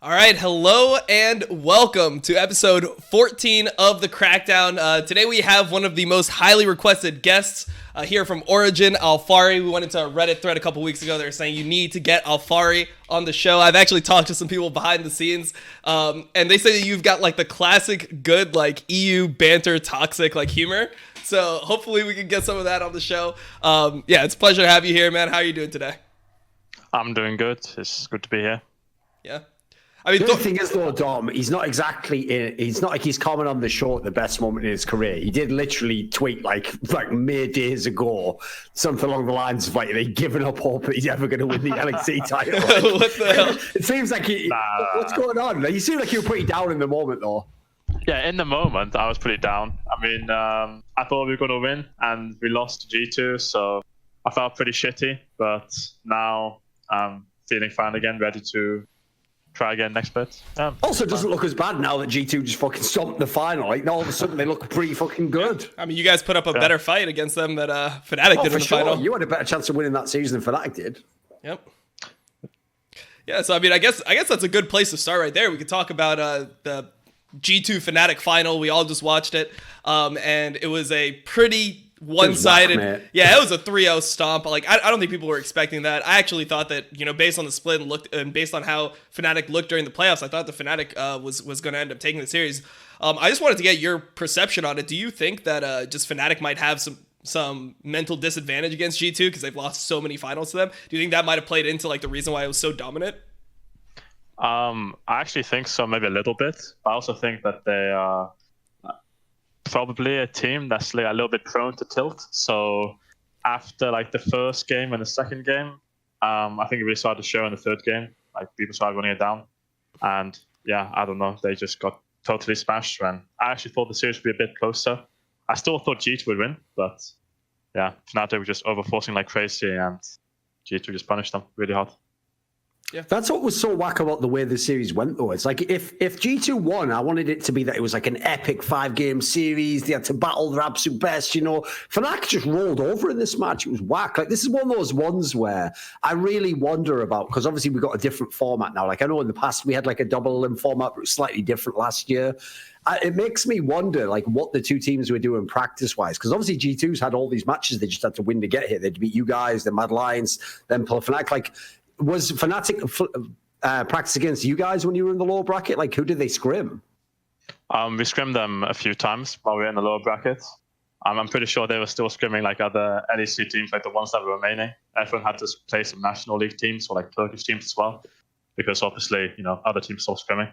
All right, hello and welcome to episode 14 of the Crackdown. Today we have one of the most highly requested guests here from Origen, Alphari. We went into a Reddit thread a couple weeks ago. They were saying you need to get Alphari on the show. I've actually talked to some people behind the scenes, and they say that you've got like the classic good like EU banter, toxic like humor. So hopefully we can get some of that on the show. Yeah, it's a pleasure to have you here, man. How are you doing today? I'm doing good. It's good to be here. Yeah. I mean, the thing is, though, Dom, he's not like he's coming on the show at the best moment in his career. He did literally tweet like mere days ago something along the lines of like they've given up hope that he's ever going to win the LEC title. Like, what the hell? It seems like what's going on? Like, you seem like you were pretty down in the moment, though. Yeah, in the moment, I was pretty down. I mean, I thought we were going to win, and we lost to G2, so I felt pretty shitty. But now I'm feeling fine again, ready to try again next bit. Also, it doesn't look as bad now that G2 just fucking stomped the final. Like, now all of a sudden they look pretty fucking good. Yeah. I mean, you guys put up a better fight against them that Fnatic did in the final. You had a better chance of winning that season than Fnatic did. Yep. Yeah, so I mean, I guess that's a good place to start right there. We could talk about the G2 Fnatic final. We all just watched it, and it was a pretty one-sided. It was a 3-0 stomp. Like I don't think people were expecting that. I actually thought that, you know, based on the split and based on how Fnatic looked during the playoffs, I thought the Fnatic was going to end up taking the series. I just wanted to get your perception on it. Do you think that just Fnatic might have some mental disadvantage against G2 because they've lost so many finals to them? Do you think that might have played into like the reason why it was so dominant? I actually think so, maybe a little bit. I also think that they are probably a team that's like a little bit prone to tilt. So after like the first game and the second game, I think we really started to show in the third game. Like people started running it down, and yeah, I don't know, they just got totally smashed. And I actually thought the series would be a bit closer. I still thought G2 would win, but yeah, Fnatic were just overforcing like crazy, and G2 just punished them really hard. Yeah. That's what was so whack about the way the series went, though. It's like if G2 won, I wanted it to be that it was like an epic 5-game series. They had to battle their absolute best, you know. Fnatic just rolled over in this match. It was whack. Like, this is one of those ones where I really wonder about, because obviously we got a different format now. Like, I know in the past we had like a double elim format, but it was slightly different last year. It makes me wonder, like, what the two teams were doing practice-wise. Because obviously G2's had all these matches they just had to win to get here. They'd beat you guys, the Mad Lions, then play Fnatic. Like, was Fnatic practice against you guys when you were in the lower bracket? Like, who did they scrim? We scrimmed them a few times while we were in the lower bracket. I'm pretty sure they were still scrimming like other LEC teams, like the ones that were remaining. Everyone had to play some National League teams or like Turkish teams as well, because obviously, you know, other teams still scrimming.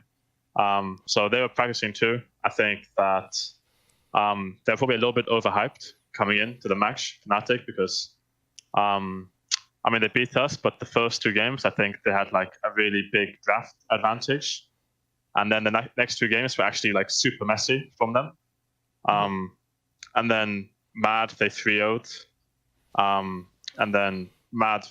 So they were practicing too. I think that they're probably a little bit overhyped coming into the match, Fnatic, because I mean, they beat us, but the first two games, I think they had like a really big draft advantage. And then the next two games were actually like super messy from them. And then Mad, they 3-0'd. And then Mad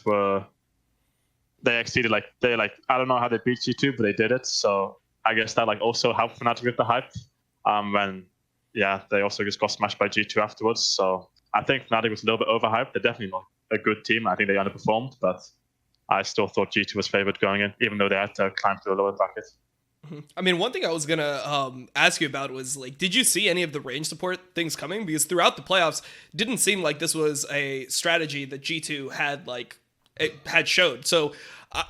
they exceeded I don't know how they beat G2, but they did it. So I guess that like also helped Fnatic with the hype. They also just got smashed by G2 afterwards. So I think Fnatic was a little bit overhyped. They're definitely not a good team. I think they underperformed, but I still thought G2 was favored going in, even though they had to climb to the lower bracket. I mean, one thing I was gonna ask you about was like, did you see any of the range support things coming? Because throughout the playoffs, it didn't seem like this was a strategy that G2 had showed. So,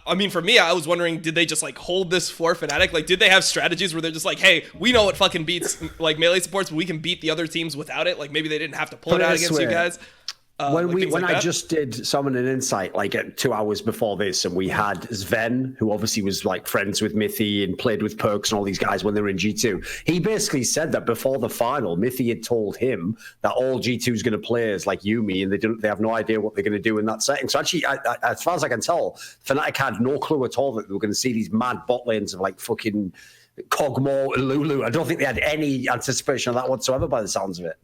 I mean, for me, I was wondering, did they just like hold this for Fnatic? Like, did they have strategies where they're just like, hey, we know what fucking beats like melee supports, but we can beat the other teams without it? Like, maybe they didn't have to pull it out against you guys. When I just did Summon an Insight like at 2 hours before this, and we had Sven, who obviously was like friends with Mithy and played with Perks and all these guys when they were in G2. He basically said that before the final, Mithy had told him that all G2 is going to play is like Yuumi, and they have no idea what they're going to do in that setting. So actually, as far as I can tell, Fnatic had no clue at all that they were going to see these mad bot lanes of like fucking Kog'Maw and Lulu. I don't think they had any anticipation of that whatsoever by the sounds of it.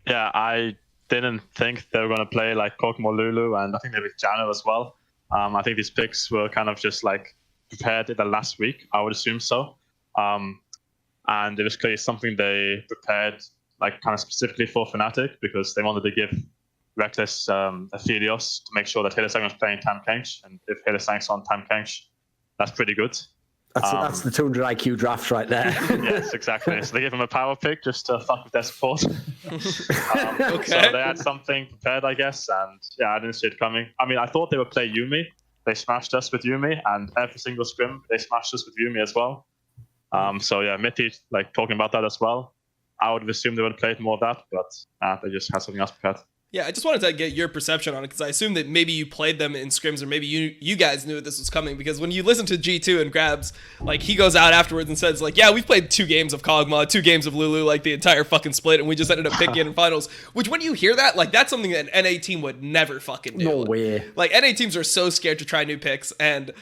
Yeah, I didn't think they were going to play like Kog'Maw, Lulu, and I think they with Jano as well. I think these picks were kind of just like prepared in the last week, I would assume so. And it was clearly something they prepared like kind of specifically for Fnatic, because they wanted to give Reckless Aphelios to make sure that Hylissang was playing Tam Kench, and if Hylissang's on Tam Kench, that's pretty good. That's the 200 IQ draft right there. Yes, exactly. So they give him a power pick just to fuck with their support. Okay. So they had something prepared, I guess, and yeah, I didn't see it coming. I mean, I thought they would play Yuumi. They smashed us with Yuumi, and every single scrim they smashed us with Yuumi as well. So yeah, Mitty like talking about that as well. I would have assumed they would have played more of that, but they just had something else prepared. Yeah, I just wanted to get your perception on it because I assume that maybe you played them in scrims or maybe you guys knew this was coming because when you listen to G2 and Grabs, like he goes out afterwards and says like, yeah, we've played 2 games of Kog'Maw, 2 games of Lulu, like the entire fucking split and we just ended up picking it in finals, which when you hear that, like that's something that an NA team would never fucking do. No way. Like NA teams are so scared to try new picks and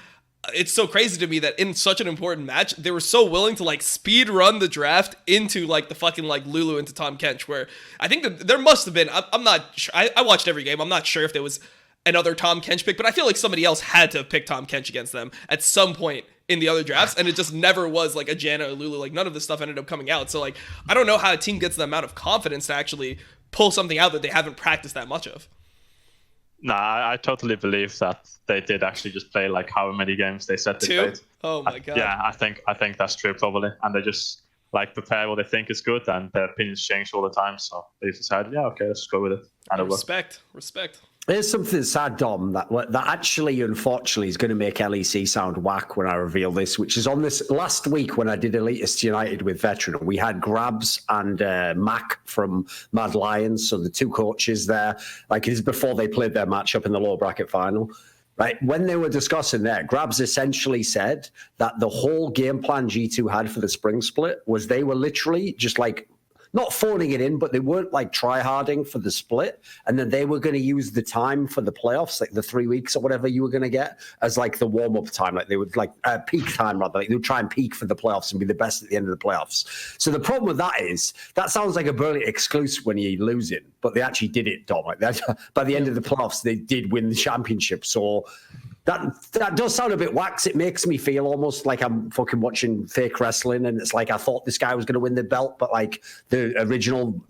it's so crazy to me that in such an important match, they were so willing to like speed run the draft into like the fucking like Lulu into Tom Kench, where I think that there must have been, I'm not sure, I watched every game. I'm not sure if there was another Tom Kench pick, but I feel like somebody else had to have picked Tom Kench against them at some point in the other drafts. And it just never was like a Janna or Lulu. Like none of this stuff ended up coming out. So like, I don't know how a team gets the amount of confidence to actually pull something out that they haven't practiced that much of. No, I totally believe that they did actually just play like however many games they said they 2? played. Oh my god. Yeah, I think that's true probably, and they just like prepare what they think is good, and their opinions change all the time. So they decided, yeah, okay, let's just go with it. And it worked. Respect. There's something sad, Dom, that actually, unfortunately, is going to make LEC sound whack when I reveal this, which is on this last week when I did Elitist United with Veteran. We had Grabs and Mac from Mad Lions, so the 2 coaches there. Like, it is before they played their matchup in the lower bracket final. Right, when they were discussing that, Grabs essentially said that the whole game plan G2 had for the spring split was they were literally just like, not phoning it in, but they weren't like try-harding for the split. And then they were going to use the time for the playoffs, like the 3 weeks or whatever you were going to get, as like the warm-up time. Like they would like peak time, rather. Like they would try and peak for the playoffs and be the best at the end of the playoffs. So the problem with that is that sounds like a brilliant excuse when you lose it, but they actually did it, Dom. Like that, by the end of the playoffs, they did win the championship. So that does sound a bit wax. It makes me feel almost like I'm fucking watching fake wrestling, and it's like I thought this guy was going to win the belt, but like the original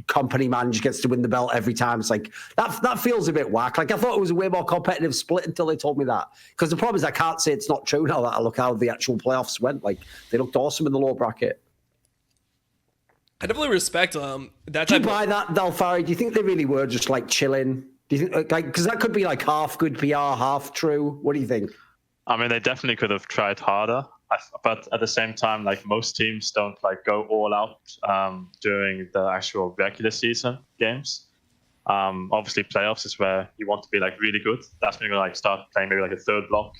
company man just gets to win the belt every time. It's like that feels a bit whack. Like I thought it was a way more competitive split until they told me that. Because the problem is I can't say it's not true now that I look how the actual playoffs went. Like they looked awesome in the lower bracket. I definitely respect that type. Do you buy that, Alphari? Do you think they really were just like chilling? Do you think, like, because that could be like half good PR, half true? What do you think? I mean, they definitely could have tried harder, but at the same time, like most teams don't like go all out during the actual regular season games. Obviously, playoffs is where you want to be like really good. That's when you're gonna like start playing maybe like a third block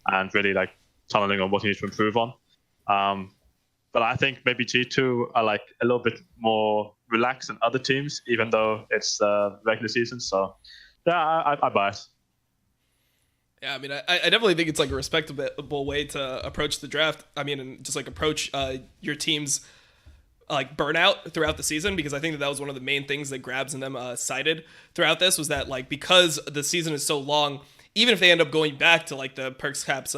and really like tunneling on what you need to improve on. But I think maybe G2 are like a little bit more relaxed than other teams, even though it's regular season. So yeah, I buy it. Yeah, I mean, I definitely think it's like a respectable way to approach the draft. I mean, and just like approach your team's like burnout throughout the season, because I think that was one of the main things that Grabs and them cited throughout this, was that like because the season is so long, even if they end up going back to like the Perks Caps,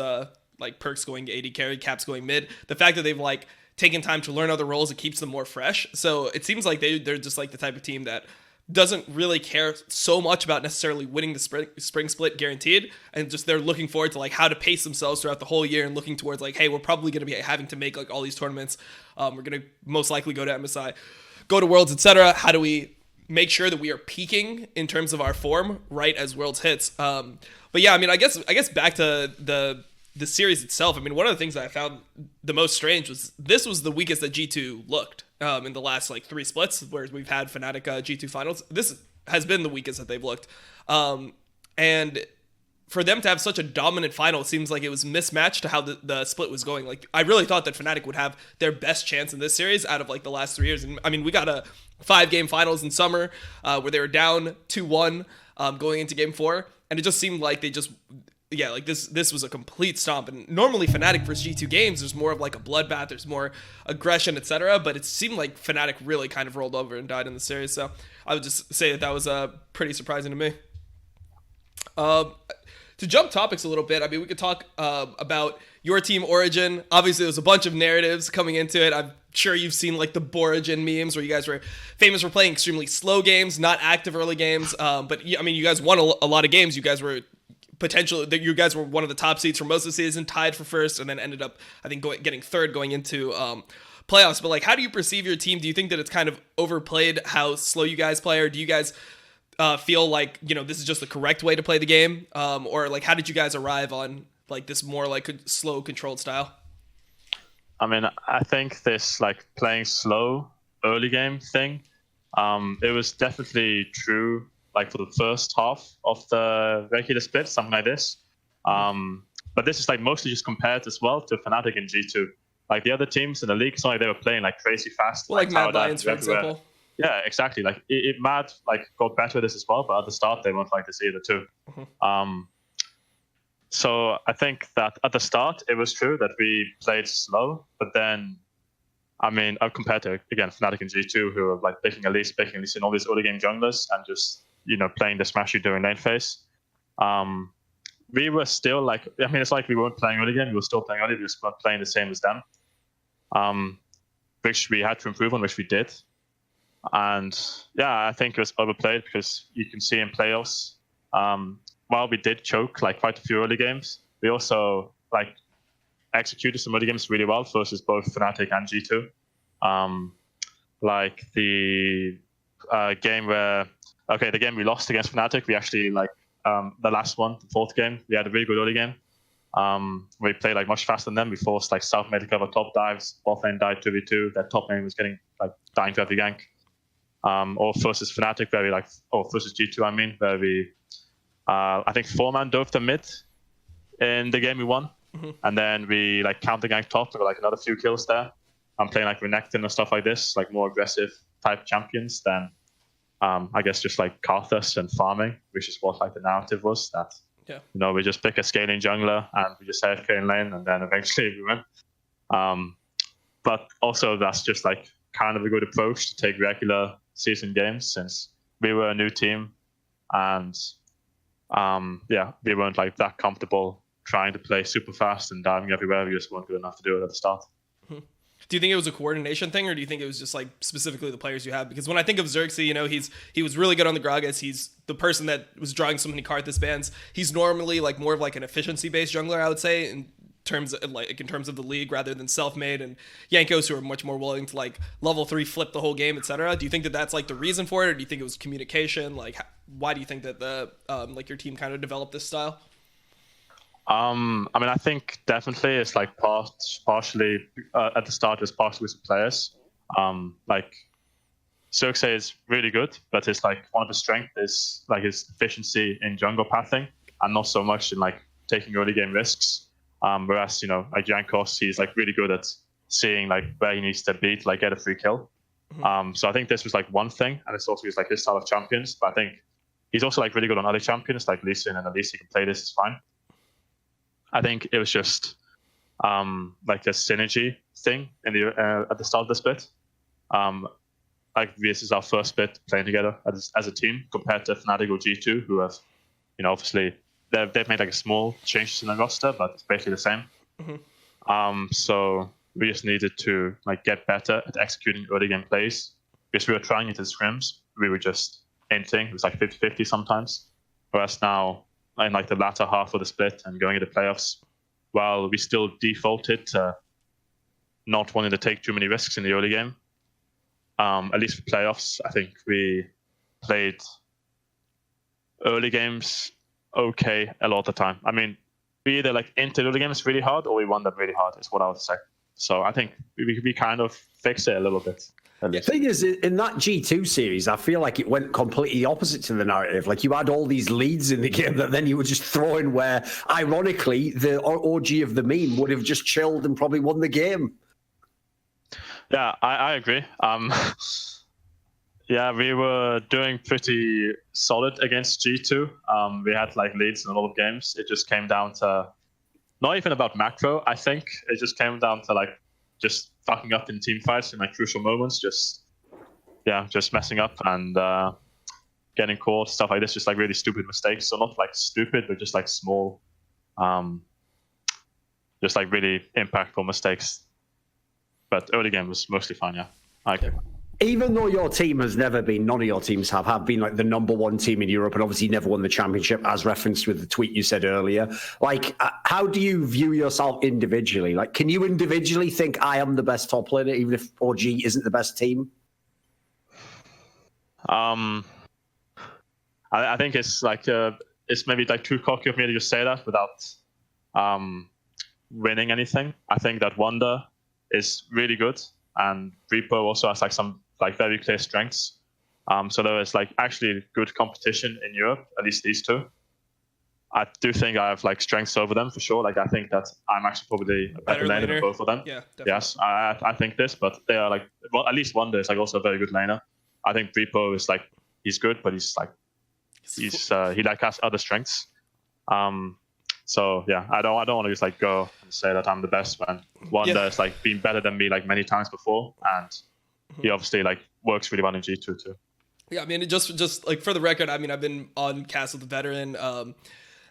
like Perks going AD carry, Caps going mid, the fact that they've like taken time to learn other roles, it keeps them more fresh. So it seems like they're just like the type of team that doesn't really care so much about necessarily winning the spring split guaranteed, and just they're looking forward to like how to pace themselves throughout the whole year and looking towards like, hey, we're probably going to be having to make like all these tournaments. We're going to most likely go to MSI, go to Worlds, etc. How do we make sure that we are peaking in terms of our form right as Worlds hits? But yeah, I mean, I guess back to the series itself. I mean, one of the things that I found the most strange was this was the weakest that G2 looked in the last like 3 splits where we've had Fnatic G2 finals. This has been the weakest that they've looked. And for them to have such a dominant final, it seems like it was mismatched to how the split was going. Like I really thought that Fnatic would have their best chance in this series out of like the last 3 years. And I mean, we got a 5-game finals in summer where they were down 2-1 going into game 4. And it just seemed like they just, yeah, like this was a complete stomp. And normally Fnatic versus G2 games, there's more of like a bloodbath, there's more aggression, etc. But it seemed like Fnatic really kind of rolled over and died in the series. So I would just say that was pretty surprising to me. To jump topics a little bit, I mean, we could talk about your team, Origen. Obviously, there's a bunch of narratives coming into it. I'm sure you've seen like the Borigen memes where you guys were famous for playing extremely slow games, not active early games. But I mean, you guys won a lot of games. You guys were potential that you guys were one of the top seeds for most of the season, tied for first, and then ended up, I think, getting third going into playoffs. But like, how do you perceive your team? Do you think that it's kind of overplayed how slow you guys play, or do you guys feel like, you know, this is just the correct way to play the game? Or like, how did you guys arrive on like this more like slow, controlled style? I mean, I think this like playing slow early game thing, it was definitely true like for the first half of the regular split, something like this. But this is like mostly just compared as well to Fnatic and G2. Like the other teams in the league, it's not like they were playing like crazy fast. Well, like Mad Lions, for example. Yeah, exactly. Like it Mad like got better with this as well, but at the start they weren't like this either too. So I think that at the start it was true that we played slow, but then, I mean, compared to again Fnatic and G2, who are like picking at least in all these early game junglers and just, you know, playing the smashy during lane phase. We were still like, I mean, it's like we weren't playing early game, we were still playing early, we just weren't playing the same as them, which we had to improve on, which we did. And yeah, I think it was overplayed because you can see in playoffs, while we did choke like quite a few early games, we also like executed some early games really well versus both Fnatic and G2. Like the game the game we lost against Fnatic, we actually like the last one, the fourth game, we had a really good early game. We played like much faster than them. We forced like South mid to cover top dives, bot lane died 2v2, their top lane was getting like dying to every gank. Or versus Fnatic where we like, or versus G2 I mean, where we I think 4-man dove the mid in the game we won. And then we like counter gank top with like another few kills there. I'm playing like Renekton and stuff like this, like more aggressive type champions than I guess just like Karthus and farming, which is what like the narrative was, that you know, we just pick a scaling jungler and we just AFK in lane and then eventually we win. But also that's just like kind of a good approach to take regular season games, since we were a new team and we weren't like that comfortable trying to play super fast and diving everywhere. We just weren't good enough to do it at the start. Do you think it was a coordination thing, or do you think it was just like specifically the players you have? Because when I think of Xerxes, you know, he was really good on the Gragas. He's the person that was drawing so many Karthus bans. He's normally like more of like an efficiency based jungler, I would say, in terms of the league, rather than self-made and Yankos, who are much more willing to like level 3 flip the whole game, etc. Do you think that that's like the reason for it, or do you think it was communication? Like, why do you think that the like your team kind of developed this style? I mean, I think definitely it's like partially at the start, it's partially with the players. Like Xerxes is really good, but it's like one of his strengths is like his efficiency in jungle pathing and not so much in like taking early game risks. Whereas, you know, like Jankos, he's like really good at seeing like where he needs to be to like get a free kill. So I think this was like one thing, and it's also just like his style of champions. But I think he's also like really good on other champions like Lee Sin, and at least he can play this, it's fine. I think it was just like a synergy thing in the at the start of the split. Like this is our first split playing together as a team compared to Fnatic or G2, who have, you know, obviously they've made like a small changes in the roster, but it's basically the same. So we just needed to like get better at executing early game plays, because we were trying it in scrims. We were just inting. It was like 50-50 sometimes. Whereas now, in like the latter half of the split and going into playoffs, while we still defaulted to not wanting to take too many risks in the early game, at least for playoffs, I think we played early games okay a lot of the time. I mean, we either like entered early games really hard or we won them really hard, is what I would say. So I think we kind of fixed it a little bit. The thing is, in that G2 series, I feel like it went completely opposite to the narrative. Like, you had all these leads in the game that then you were just throwing where, ironically, the OG of the meme would have just chilled and probably won the game. Yeah, I agree. Yeah, we were doing pretty solid against G2. We had like leads in a lot of games. It just came down to not even about macro, I think. It just came down to like just fucking up in team fights in like crucial moments, just messing up and getting caught, stuff like this, just like really stupid mistakes. So not like stupid, but just like small, just like really impactful mistakes. But early game was mostly fine, yeah. I agree. even though your team has never been, none of your teams have been like the number one team in Europe, and obviously never won the championship, as referenced with the tweet you said earlier. Like, how do you view yourself individually? Like, can you individually think I am the best top laner, even if OG isn't the best team? I think it's like it's maybe like too cocky of me to just say that without winning anything. I think that Wonder is really good, and Reaper also has like some like very clear strengths. So there is like actually good competition in Europe, at least these two. I do think I have like strengths over them for sure. Like I think that I'm actually probably a better laner than both of them. Yeah, definitely. Yes, I think this, but they are like, well, at least Wonder is like also a very good laner. I think Reaper is like, he's good, but he's like, he like has other strengths. So yeah, I don't want to just like go and say that I'm the best when Wonder has like been better than me like many times before, and he obviously like works really well in G2 too. Yeah, I mean, just like for the record, I mean, I've been on Cast with the Veteran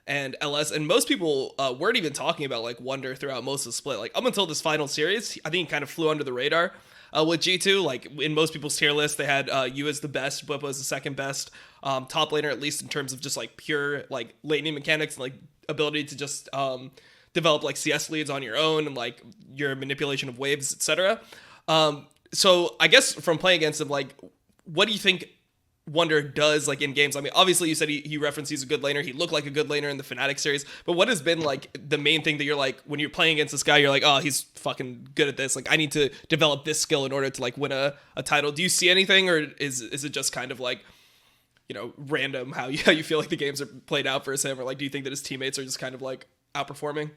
and LS, and most people weren't even talking about like Wonder throughout most of the split. Like up until this final series, I think he kind of flew under the radar with G2. Like in most people's tier list, they had you as the best, Bwipo as the second best top laner, at least in terms of just like pure like laning mechanics and like ability to just develop like CS leads on your own and like your manipulation of waves, etc. So I guess from playing against him, like, what do you think Wonder does like in games? I mean, obviously you said he referenced he's a good laner. He looked like a good laner in the Fnatic series. But what has been like the main thing that you're like when you're playing against this guy, you're like, oh, he's fucking good at this. Like I need to develop this skill in order to like win a title. Do you see anything, or is it just kind of like, you know, random how you feel like the games are played out for him, or like do you think that his teammates are just kind of like outperforming?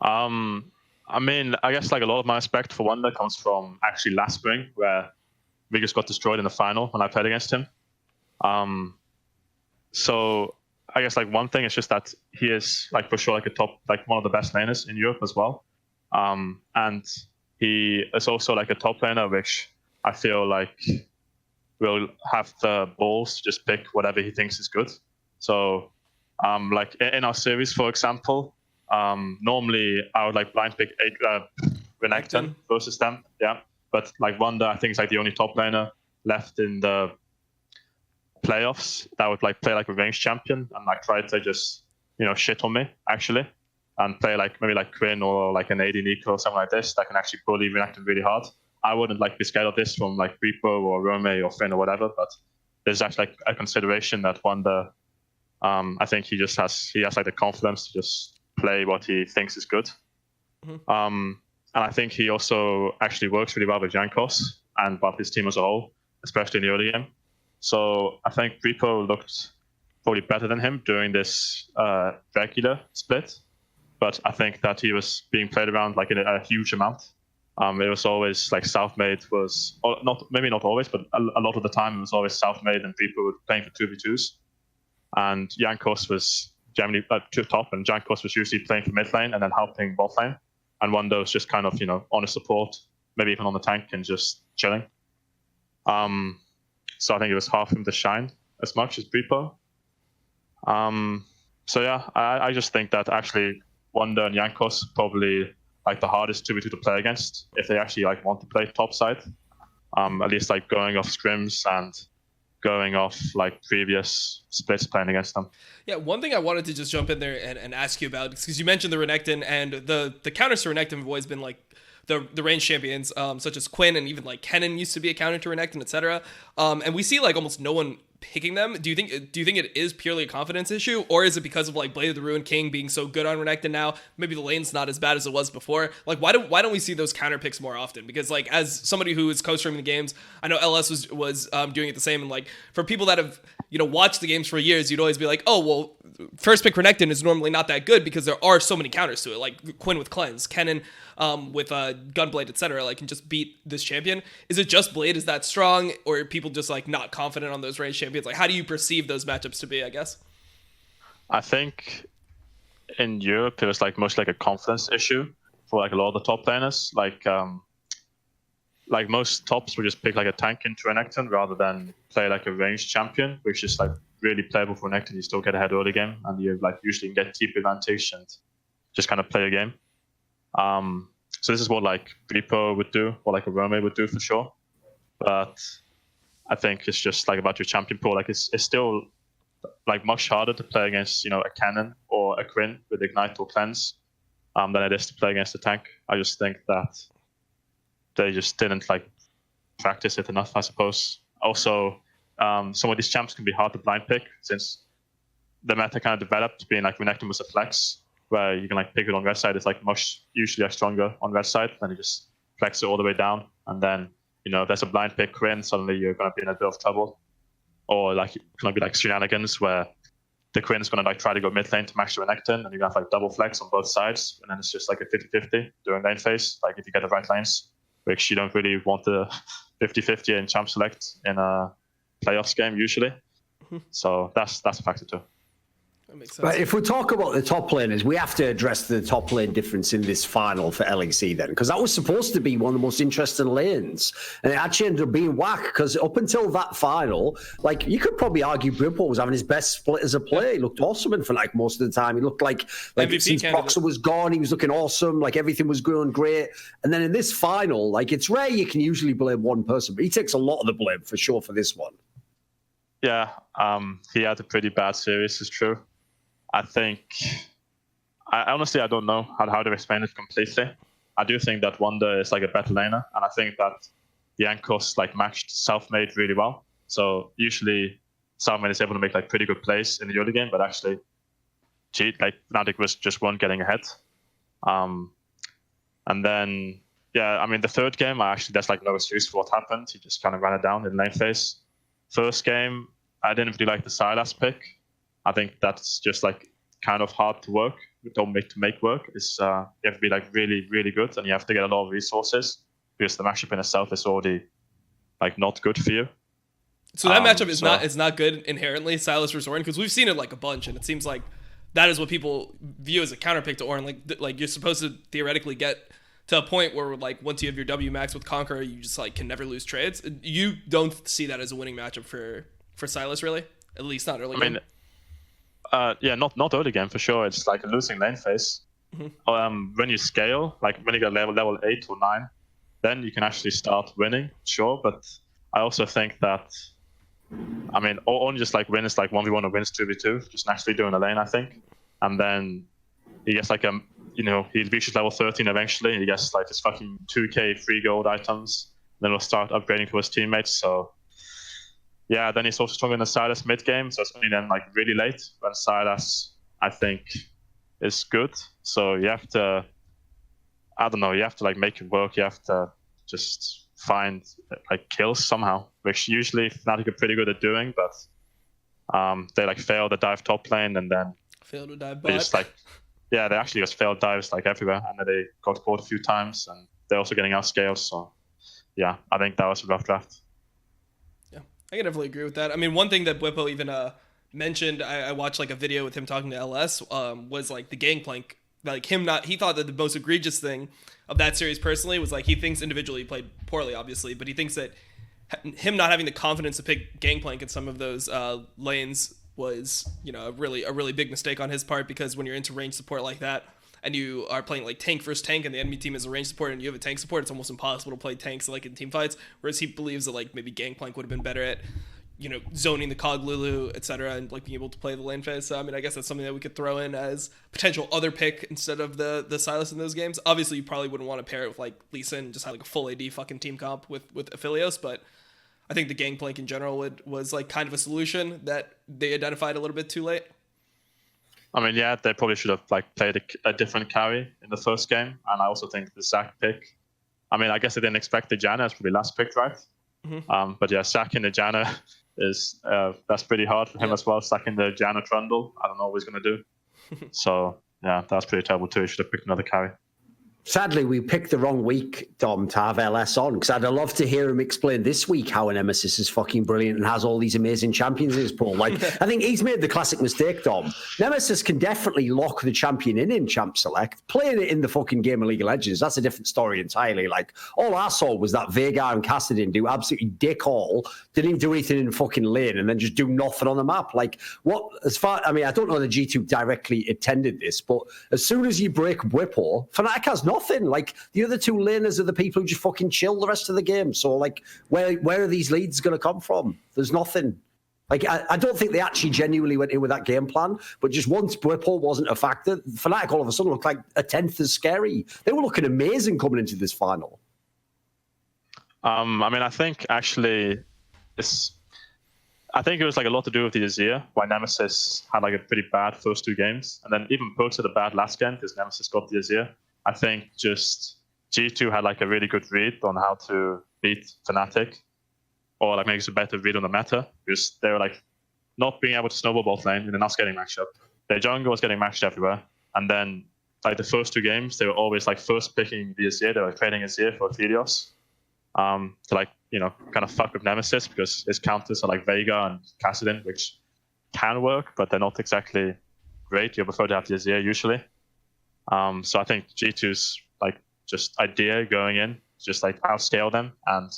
I mean, I guess like a lot of my respect for Wonder comes from actually last spring, where we just got destroyed in the final when I played against him. So I guess like one thing is just that he is like for sure like a top, like one of the best laners in Europe as well. And he is also like a top laner, which I feel like will have the balls to just pick whatever he thinks is good. So like in our series, for example, normally I would like blind pick Renekton versus them. Yeah. But like Wonder, I think is like the only top laner left in the playoffs that would like play like a ranged champion and like try to just, you know, shit on me actually, and play like maybe like Quinn or like an AD Nico or something like this that can actually bully Renekton really hard. I wouldn't like be scared of this from like Reaper or Rome or Finn or whatever, but there's actually like a consideration that Wonder, I think he has like the confidence to just play what he thinks is good. And I think he also actually works really well with Jankos and with his team as a whole, especially in the early game. So I think Reaper looked probably better than him during this regular split, but I think that he was being played around like in a huge amount. It was always like Southmade was maybe not always, but a lot of the time it was always Southmade and Reaper were playing for 2v2s, and Jankos was generally to top, and Jankos was usually playing for mid lane and then helping bot lane. And Wonder was just kind of, you know, on a support, maybe even on the tank and just chilling. So I think it was hard for him to shine as much as Bwipo. So yeah, I just think that actually Wonder and Jankos probably like the hardest 2v2 to play against if they actually like want to play top side. At least like going off scrims and going off like previous splits playing against them. Yeah, one thing I wanted to just jump in there and ask you about, because you mentioned the Renekton, and the counters to Renekton have always been like the range champions, such as Quinn, and even like Kennen used to be a counter to Renekton, etc. And we see like almost no one picking them. Do you think it is purely a confidence issue, or is it because of like Blade of the Ruined King being so good on Renekton now? Maybe the lane's not as bad as it was before. Like why don't we see those counter picks more often? Because like as somebody who is co-streaming the games, I know LS was doing it the same, and like for people that have, you know, watched the games for years, you'd always be like, oh well, first pick Renekton is normally not that good because there are so many counters to it, like Quinn with Cleanse, Kennen with Gunblade, etc. Like can just beat this champion. Is it just Blade is that strong, or are people just like not confident on those range champions? Like how do you perceive those matchups to be, I guess? I think in Europe it was like mostly like a confidence issue for like a lot of the top laners. Like most tops would just pick like a tank into Renekton rather than play like a ranged champion, which is like really playable for Renekton. You still get ahead early game, and you like usually get TP advantage and just kind of play a game. So this is what like Bwipo would do, or like a Rome would do for sure. but I think it's just like about your champion pool. Like it's still like much harder to play against, you know, a Cannon or a Quinn with Ignite or Cleanse than it is to play against a tank. I just think that they just didn't like practice it enough, I suppose. Also, some of these champs can be hard to blind pick since the meta kind of developed being like Renekton was a flex, where you can like pick it on red side. It's like usually like stronger on red side, and you just flex it all the way down, and then, you know, if there's a blind pick Quinn, suddenly you're gonna be in a bit of trouble. Or like it's gonna be like shenanigans where the Quinn's gonna like try to go mid lane to max your Renekton, and you're gonna have like double flex on both sides, and then it's just like a 50-50 during lane phase. Like if you get the right lanes, which you don't really want the 50-50 in champ select in a playoffs game usually. So that's a factor too. That makes sense. But if we talk about the top laners, we have to address the top lane difference in this final for LEC then, because that was supposed to be one of the most interesting lanes, and it actually ended up being whack, because up until that final, like, you could probably argue Brimpo was having his best split as a player. He looked awesome in Fnatic most of the time. He looked like MVP since Proxer was gone, he was looking awesome, like everything was going great. And then in this final, like, it's rare you can usually blame one person, but he takes a lot of the blame for sure for this one. Yeah, he had a pretty bad series, it's true. I think, I honestly don't know how to explain it completely. I do think that Wonder is like a better laner, and I think that Jankos like matched Selfmade really well. So usually Selfmade is able to make like pretty good plays in the early game, but actually like Fnatic was just one getting ahead. And then, yeah, I mean, the third game, there's like no excuse for what happened. He just kind of ran it down in lane phase. First game, I didn't really like the Sylas pick. I think that's just like kind of hard to work. Don't make work. It's you have to be like really, really good, and you have to get a lot of resources because the matchup in itself is already like not good for you. So that matchup is not good inherently, Sylas versus Origen, because we've seen it like a bunch, and it seems like that is what people view as a counterpick to Origen. Like you're supposed to theoretically get to a point where like once you have your W max with Conqueror, you just like can never lose trades. You don't see that as a winning matchup for Sylas, really, at least not early. I mean, yeah, not early game for sure. It's like a losing lane phase. When you scale, like when you get level 8 or 9, then you can actually start winning, sure. But I also think that, I mean, only just like wins like 1v1 or wins 2v2, just naturally doing a lane, I think. And then he gets like he reaches level 13 eventually, and he gets like his fucking 2k free gold items. Then he'll start upgrading to his teammates. So yeah, then he's also stronger in the Sylas mid game, so it's only then like really late when Sylas, I think, is good. So you have to, I don't know, you have to like make it work. You have to just find like kills somehow, which usually Fnatic are pretty good at doing, but they like fail the dive top lane, and then fail to dive they just like, yeah, they actually just failed dives like everywhere, and then they got caught a few times, and they're also getting outscaled. So yeah, I think that was a rough draft. I can definitely agree with that. I mean, one thing that Bwipo even mentioned, I watched like a video with him talking to LS, was like the gangplank. Like he thought that the most egregious thing of that series personally was like he thinks individually he played poorly, obviously, but he thinks that him not having the confidence to pick gangplank in some of those lanes was, you know, a really big mistake on his part, because when you're into range support like that, and you are playing like tank versus tank, and the enemy team is a range support and you have a tank support, it's almost impossible to play tanks like in team fights. Whereas he believes that like maybe Gangplank would have been better at, you know, zoning the Cog Lulu, etc., and like being able to play the lane phase. So I mean, I guess that's something that we could throw in as potential other pick instead of the Sylas in those games. Obviously, you probably wouldn't want to pair it with like Lee Sin and just have like a full AD fucking team comp with Aphelios, but I think the Gangplank in general was like kind of a solution that they identified a little bit too late. I mean, yeah, they probably should have like played a different carry in the first game, and I also think the Zac pick. I mean, I guess they didn't expect the Janna as probably last pick, right? But yeah, sacking the Janna is that's pretty hard for him as well. Sacking the Janna Trundle, I don't know what he's gonna do. So yeah, that's pretty terrible too. He should have picked another carry. Sadly, we picked the wrong week, Dom, to have LS on, because I'd love to hear him explain this week how an Nemesis is fucking brilliant and has all these amazing champions in his pool. Like, I think he's made the classic mistake, Dom. Nemesis can definitely lock the champion in Champ Select. Playing it in the fucking game of League of Legends, that's a different story entirely. Like, all I saw was that Veigar and Kassadin do absolutely dick all, didn't even do anything in fucking lane, and then just do nothing on the map. Like, I mean, I don't know the G2 directly attended this, but as soon as you break Bwipo, Fnatic has nothing. nothing. Like, the other two laners are the people who just fucking chill the rest of the game. So, like, where are these leads going to come from? There's nothing. Like, I don't think they actually genuinely went in with that game plan, but just once Whipple wasn't a factor, Fnatic all of a sudden looked like a tenth as scary. They were looking amazing coming into this final. I mean, I think actually I think it was like a lot to do with the Azir, why Nemesis had like a pretty bad first 2 games, and then even Perkz had a bad last game because Nemesis got the Azir. I think just G2 had like a really good read on how to beat Fnatic, or like maybe it's a better read on the meta, because they were like not being able to snowball bot lane and they're not getting matched up. Their jungle was getting matched everywhere, and then like the first 2 games, they were always like first picking the Azir, they were trading Azir for Aphelios. To like, you know, kind of fuck with Nemesis because his counters are like Veigar and Kassadin, which can work, but they're not exactly great. You prefer to have the Azir usually. So I think G2's like just idea going in, just like outscale them, and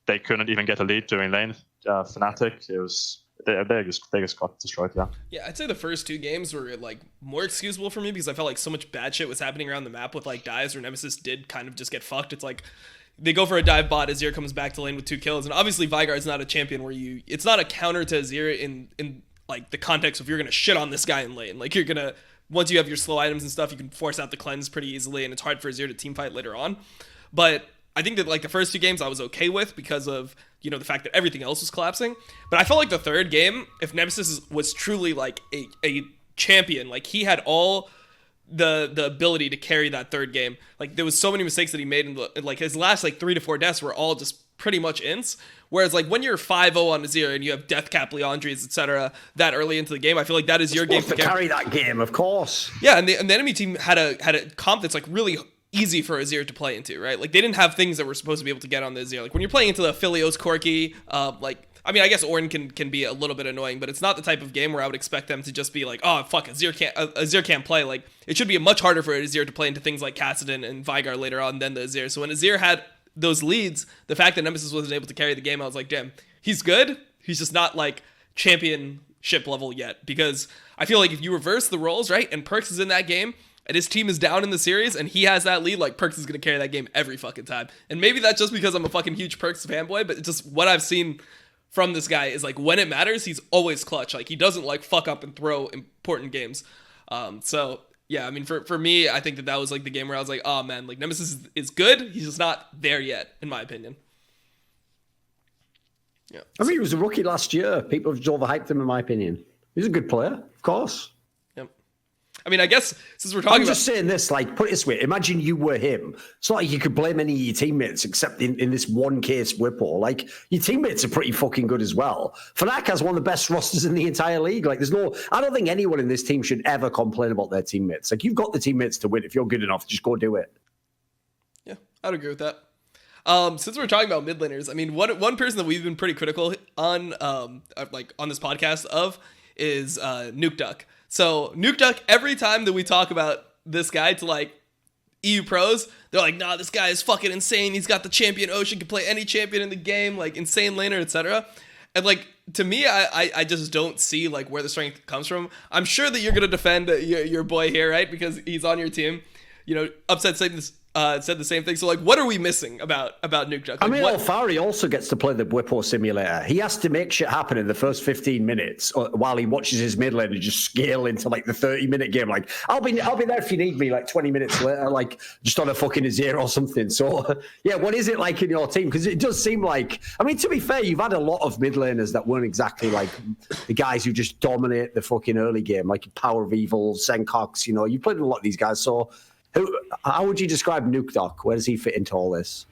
they couldn't even get a lead during lane. Fnatic, it was they just got destroyed. Yeah, I'd say the first 2 games were like more excusable for me because I felt like so much bad shit was happening around the map with like dives where Nemesis did kind of just get fucked. It's like they go for a dive bot, Azir comes back to lane with 2 kills, and obviously Veigar is not a champion where it's not a counter to Azir in like the context of you're gonna shit on this guy in lane. Like you're gonna, once you have your slow items and stuff, you can force out the cleanse pretty easily, and it's hard for Azir to team fight later on. But I think that like the first 2 games I was okay with because of, you know, the fact that everything else was collapsing. But I felt like the third game, if Nemesis was truly like a champion, like he had all the ability to carry that third game. Like there was so many mistakes that he made in like his last like 3 to 4 deaths were all just pretty much ints. Whereas like when you're 5-0 on Azir and you have Death Cap, Leandries, etc. that early into the game, I feel like that is your game to carry that game, of course. Yeah, and the enemy team had a comp that's like really easy for Azir to play into, right? Like they didn't have things that were supposed to be able to get on the Azir. Like when you're playing into the Philios Corki, like I mean, I guess Origen can be a little bit annoying, but it's not the type of game where I would expect them to just be like, oh fuck, Azir can't play. Like it should be much harder for Azir to play into things like Kassadin and Veigar later on than the Azir. So when Azir had those leads, the fact that Nemesis wasn't able to carry the game, I was like, damn, he's good. He's just not like championship level yet. Because I feel like if you reverse the roles, right, and Perkz is in that game, and his team is down in the series, and he has that lead, like, Perkz is going to carry that game every fucking time. And maybe that's just because I'm a fucking huge Perkz fanboy, but it's just what I've seen from this guy is, like, when it matters, he's always clutch. Like, he doesn't, like, fuck up and throw important games. So, yeah, I mean, for me, I think that was, like, the game where I was like, oh, man, like, Nemesis is good. He's just not there yet, in my opinion. Yeah. I mean, he was a rookie last year. People have just overhyped him, in my opinion. He's a good player, of course. I mean, I guess since we're talking I'm just saying this, like, put it this way, imagine you were him. It's not like you could blame any of your teammates except in this one case, Whipple. Like, your teammates are pretty fucking good as well. Fnatic has one of the best rosters in the entire league. Like, I don't think anyone in this team should ever complain about their teammates. Like, you've got the teammates to win. If you're good enough, just go do it. Yeah, I'd agree with that. Since we're talking about mid laners, I mean, one person that we've been pretty critical on, like on this podcast of is NukeDuck. So NukeDuck, every time that we talk about this guy to like EU pros, they're like, nah, this guy is fucking insane. He's got the champion Ocean, can play any champion in the game, like insane laner, etc. And like, to me, I just don't see like where the strength comes from. I'm sure that you're going to defend your boy here, right? Because he's on your team. You know, Upset said the same thing. So, like, what are we missing about NukeDuck? Like, I mean, Alphari also gets to play the Whipple simulator. He has to make shit happen in the first 15 minutes while he watches his mid lane and just scale into, like, the 30-minute game. Like, I'll be there if you need me, like, 20 minutes later, like, just on a fucking Azir or something. So, yeah, what is it like in your team? Because it does seem like, I mean, to be fair, you've had a lot of mid laners that weren't exactly, like, the guys who just dominate the fucking early game, like Power of Evil, Senkox, you know, you played with a lot of these guys. So, how would you describe NukeDuck? Where does he fit into all this?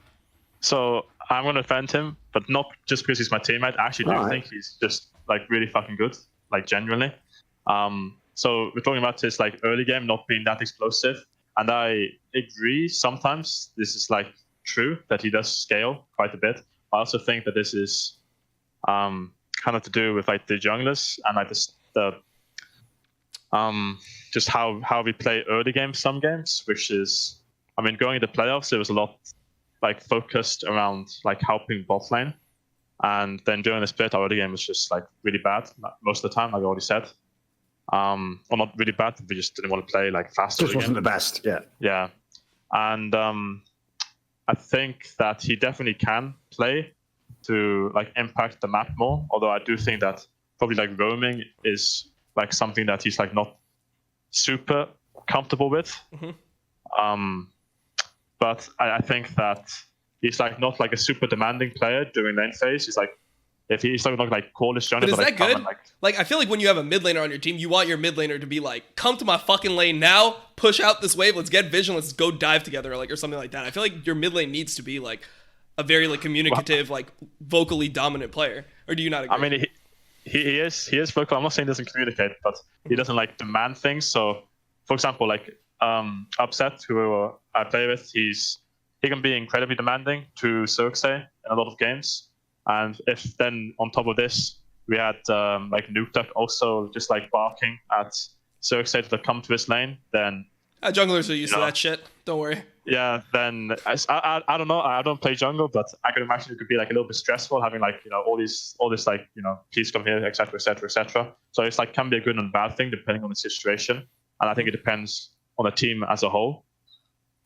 So I'm going to defend him, but not just because he's my teammate. I actually do think he's just like really fucking good, like genuinely. So we're talking about his like early game not being that explosive, and I agree. Sometimes this is like true that he does scale quite a bit. I also think that this is kind of to do with like the junglers and like the just how we play early games, some games, which is, I mean, going into playoffs, it was a lot like focused around like helping bot lane. And then during the split, our early game was just like really bad most of the time, like I already said. Or not really bad, we just didn't want to play like fast. Just wasn't the best, yeah. Yeah. and I think that he definitely can play to like impact the map more. Although I do think that probably like roaming is like something that he's like not super comfortable with. But I think that he's like not like a super demanding player during lane phase. He's like, if he's not like call his But is that good? Like, I feel like when you have a mid laner on your team, you want your mid laner to be like, come to my fucking lane now, push out this wave, let's get vision, let's go dive together, or something like that. I feel like your mid lane needs to be like a very like communicative, like vocally dominant player. Or do you not agree? I mean, he is vocal. I'm not saying he doesn't communicate, but he doesn't like demand things. So, for example, like Upset, who I play with, he can be incredibly demanding to Xerxes in a lot of games. And if then on top of this, we had like NukeDuck also just like barking at Xerxes to come to his lane, then junglers are used to that shit. Don't worry. Yeah, then I don't know. I don't play jungle, but I can imagine it could be like a little bit stressful having like all this like please come here, etc., etc., etc. So it's like can be a good and bad thing depending on the situation, and I think it depends on the team as a whole.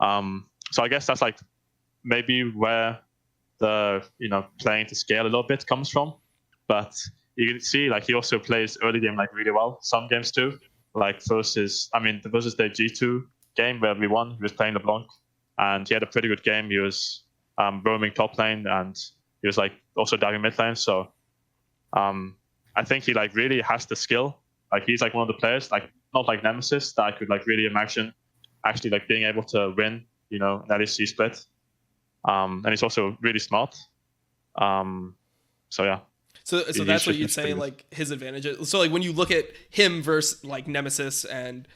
So I guess that's like maybe where the playing to scale a little bit comes from, but you can see like he also plays early game like really well. Some games too, like versus the G2 game where we won, he was playing LeBlanc and he had a pretty good game. He was roaming top lane and he was like also diving mid lane. So I think he like really has the skill. Like he's like one of the players, like not like Nemesis, that I could like really imagine actually like being able to win an LEC split. And he's also really smart. So yeah. So that's what you'd say like his advantages. So like when you look at him versus like Nemesis and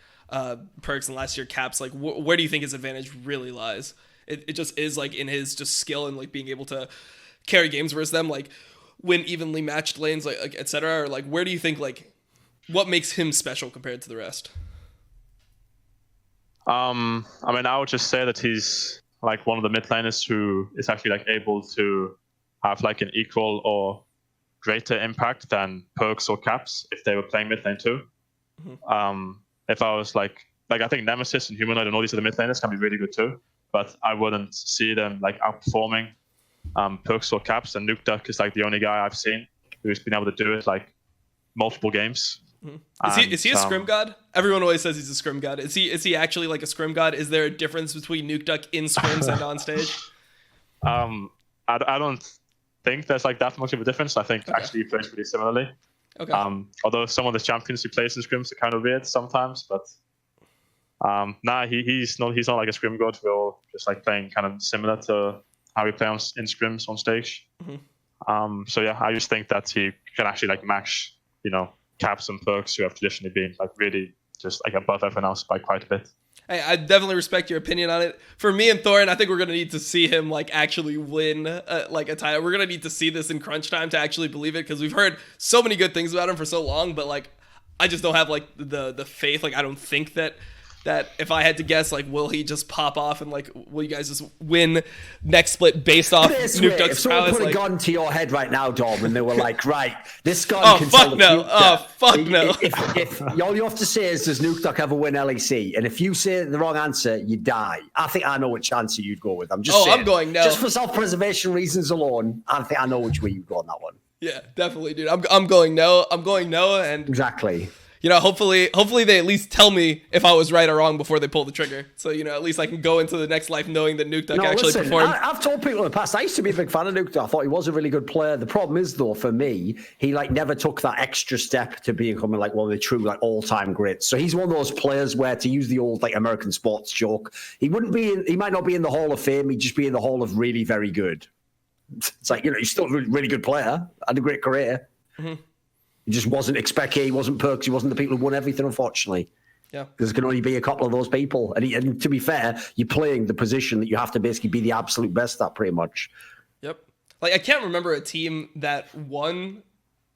Perks and last year Caps, like where do you think his advantage really lies? It just is like in his just skill and like being able to carry games versus them, like win evenly matched lanes, like etc. Or like where do you think like what makes him special compared to the rest? I would just say that he's like one of the mid laners who is actually like able to have like an equal or greater impact than Perks or Caps if they were playing mid lane too. If I was like I think Nemesis and Humanoid and all these other mid laners can be really good too, but I wouldn't see them like outperforming Perks or Caps. And NukeDuck is like the only guy I've seen who's been able to do it like multiple games. Is he a scrim god? Everyone always says he's a scrim god. Is he actually like a scrim god? Is there a difference between NukeDuck in scrims and on stage? I don't think there's like that much of a difference. I think actually he plays pretty similarly. Okay. Although some of the champions he plays in scrims are kind of weird sometimes, but he's not like a scrim god. We're all just like playing kind of similar to how we play in scrims on stage. So yeah, I just think that he can actually like match Caps and Perks who have traditionally been like really just like above everyone else by quite a bit. Hey, I definitely respect your opinion on it. For me and Thorin, I think we're gonna need to see him like actually win like a title. We're gonna need to see this in crunch time to actually believe it, because we've heard so many good things about him for so long, but like I just don't have like the faith. Like I don't think that if I had to guess, like, will he just pop off and like, will you guys just win next split based off NukeDuck's if someone prowess? put a gun to your head right now, Dom, and they were like, right, this gun can fuck tell no. the Fuck no. If all you have to say is, does NukeDuck ever win LEC? And if you say the wrong answer, you die. I think I know which answer you'd go with. I'm just saying. I'm going no. Just for self-preservation reasons alone, I think I know which way you'd go on that one. Yeah, definitely, dude. I'm going no. I'm going no, and exactly. Hopefully they at least tell me if I was right or wrong before they pull the trigger. So, at least I can go into the next life knowing that NukeDuck actually performed. I've told people in the past, I used to be a big fan of NukeDuck. I thought he was a really good player. The problem is, though, for me, he never took that extra step to becoming like one of the true all-time greats. So he's one of those players where, to use the old American sports joke, he might not be in the Hall of Fame, he'd just be in the Hall of really very good. It's like, he's still a really good player, had a great career. He just wasn't Expecke, he wasn't Perks, he wasn't the people who won everything, unfortunately. Yeah. There can only be a couple of those people. And to be fair, you're playing the position that you have to basically be the absolute best at, pretty much. Yep. I can't remember a team that won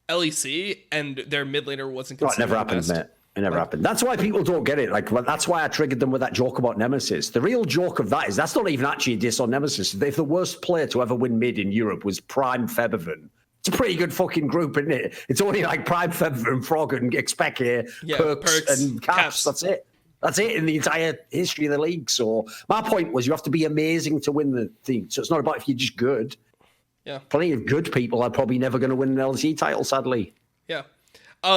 LEC and their mid laner wasn't considered it never happened, mate. It never happened. That's why people don't get it. That's why I triggered them with that joke about Nemesis. The real joke of that is that's not even actually a diss on Nemesis. If the worst player to ever win mid in Europe was Prime Featherman, it's a pretty good fucking group, isn't it? It's only Prime Feather and Frog and Expecke, Perks and Caps. That's it. That's it in the entire history of the league. So my point was you have to be amazing to win the thing. So it's not about if you're just good. Yeah. Plenty of good people are probably never going to win an LEC title, sadly. Yeah.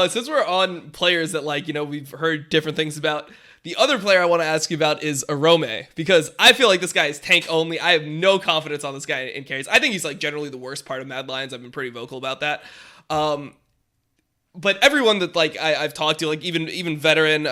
Since we're on players that, like, you know, we've heard different things about, the other player I want to ask you about is Arome, because I feel like this guy is tank only. I have no confidence on this guy in carries. I think he's, like, generally the worst part of Mad Lions. I've been pretty vocal about that. But everyone that, like, I've talked to, like, even veteran,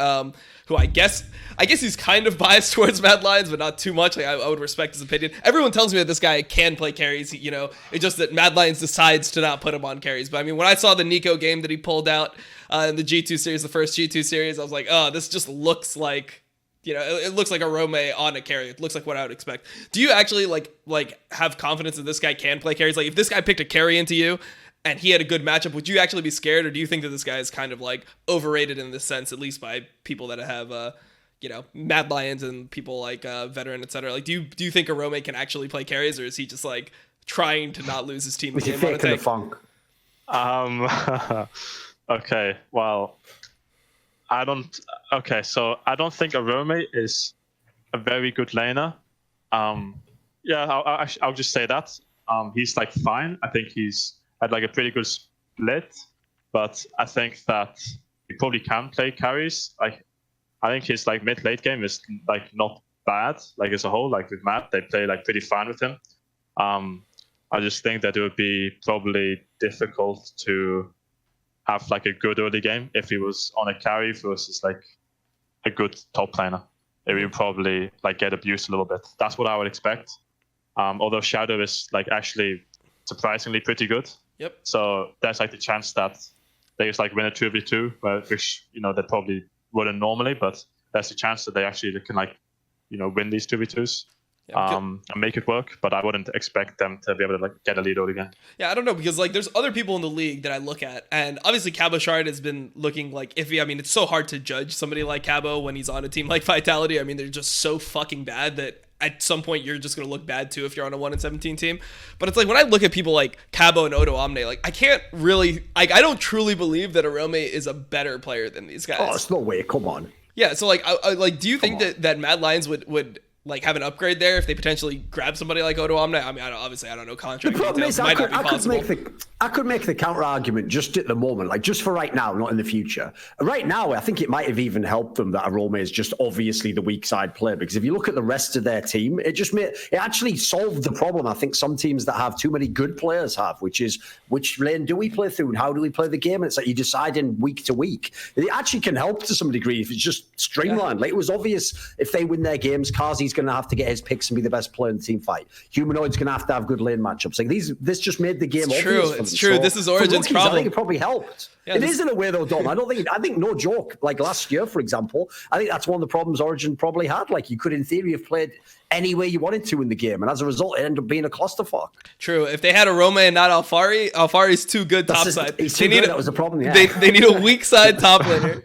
who I guess he's kind of biased towards Mad Lions, but not too much. Like, I would respect his opinion. Everyone tells me that this guy can play carries. You know, it's just that Mad Lions decides to not put him on carries. But I mean, when I saw the Nico game that he pulled out in the G2 series, the first G2 series, I was like, oh, this just looks like, you know, it looks like a Rome on a carry. It looks like what I would expect. Do you actually like have confidence that this guy can play carries? Like, if this guy picked a carry into you and he had a good matchup, would you actually be scared, or do you think that this guy is kind of like overrated in this sense, at least by people that have, you know, Mad Lions and people like veteran, etc.? Like, do you think Arome can actually play carries, or is he just like trying to not lose his team? With your fake and the funk. Okay, well, I don't think Arome is a very good laner. I'll just say that. He's like fine. I think he's had like a pretty good split, but I think that he probably can play carries. Like, I think his like mid-late game is like not bad, like as a whole. Like with Matt, they play like pretty fine with him. I just think that it would be probably difficult to have like a good early game if he was on a carry versus like a good top laner. It would probably like get abused a little bit. That's what I would expect. Although Shadow is like actually surprisingly pretty good. Yep. So there's like the chance that they just like win a 2v2, which, you know, they probably wouldn't normally, but there's a chance that they actually can like, you know, win these 2v2s. And make it work, but I wouldn't expect them to be able to like get a lead out again. Yeah, I don't know, because like there's other people in the league that I look at, and obviously Cabo Shard has been looking like iffy. I mean, it's so hard to judge somebody like Cabo when he's on a team like Vitality. I mean, they're just so fucking bad that at some point you're just gonna look bad too if you're on a 1-17 team. But it's like when I look at people like Cabo and IWDominate, like I can't really, like I don't truly believe that Arome is a better player than these guys. Oh, it's no way. Come on. Yeah, so like, I like, do you think that Mad Lions would like have an upgrade there if they potentially grab somebody like IWDominate? I mean, I don't know contract details. I could make the counter argument just at the moment, like just for right now, not in the future. Right now, I think it might have even helped them that Arome is just obviously the weak side player, because if you look at the rest of their team, it actually solved the problem I think some teams that have too many good players have, which is which lane do we play through and how do we play the game? And it's like you decide in week to week. It actually can help to some degree if it's just streamlined. Yeah. Like it was obvious if they win their games, kha'zix going to have to get his picks and be the best player in the team fight. Humanoid's going to have good lane matchups. Like this just made the game obvious. It's true. So this is Origen's problem. I think it probably helped. Yeah, it is in a way though, Dom. I think no joke. Like last year, for example, I think that's one of the problems Origen probably had. Like you could, in theory, have played any way you wanted to in the game, and as a result, it ended up being a clusterfuck. True. If they had Arome and not Alphari, Alphari's too good top side. He's too good. That was the problem. Yeah. They need a weak side top laner,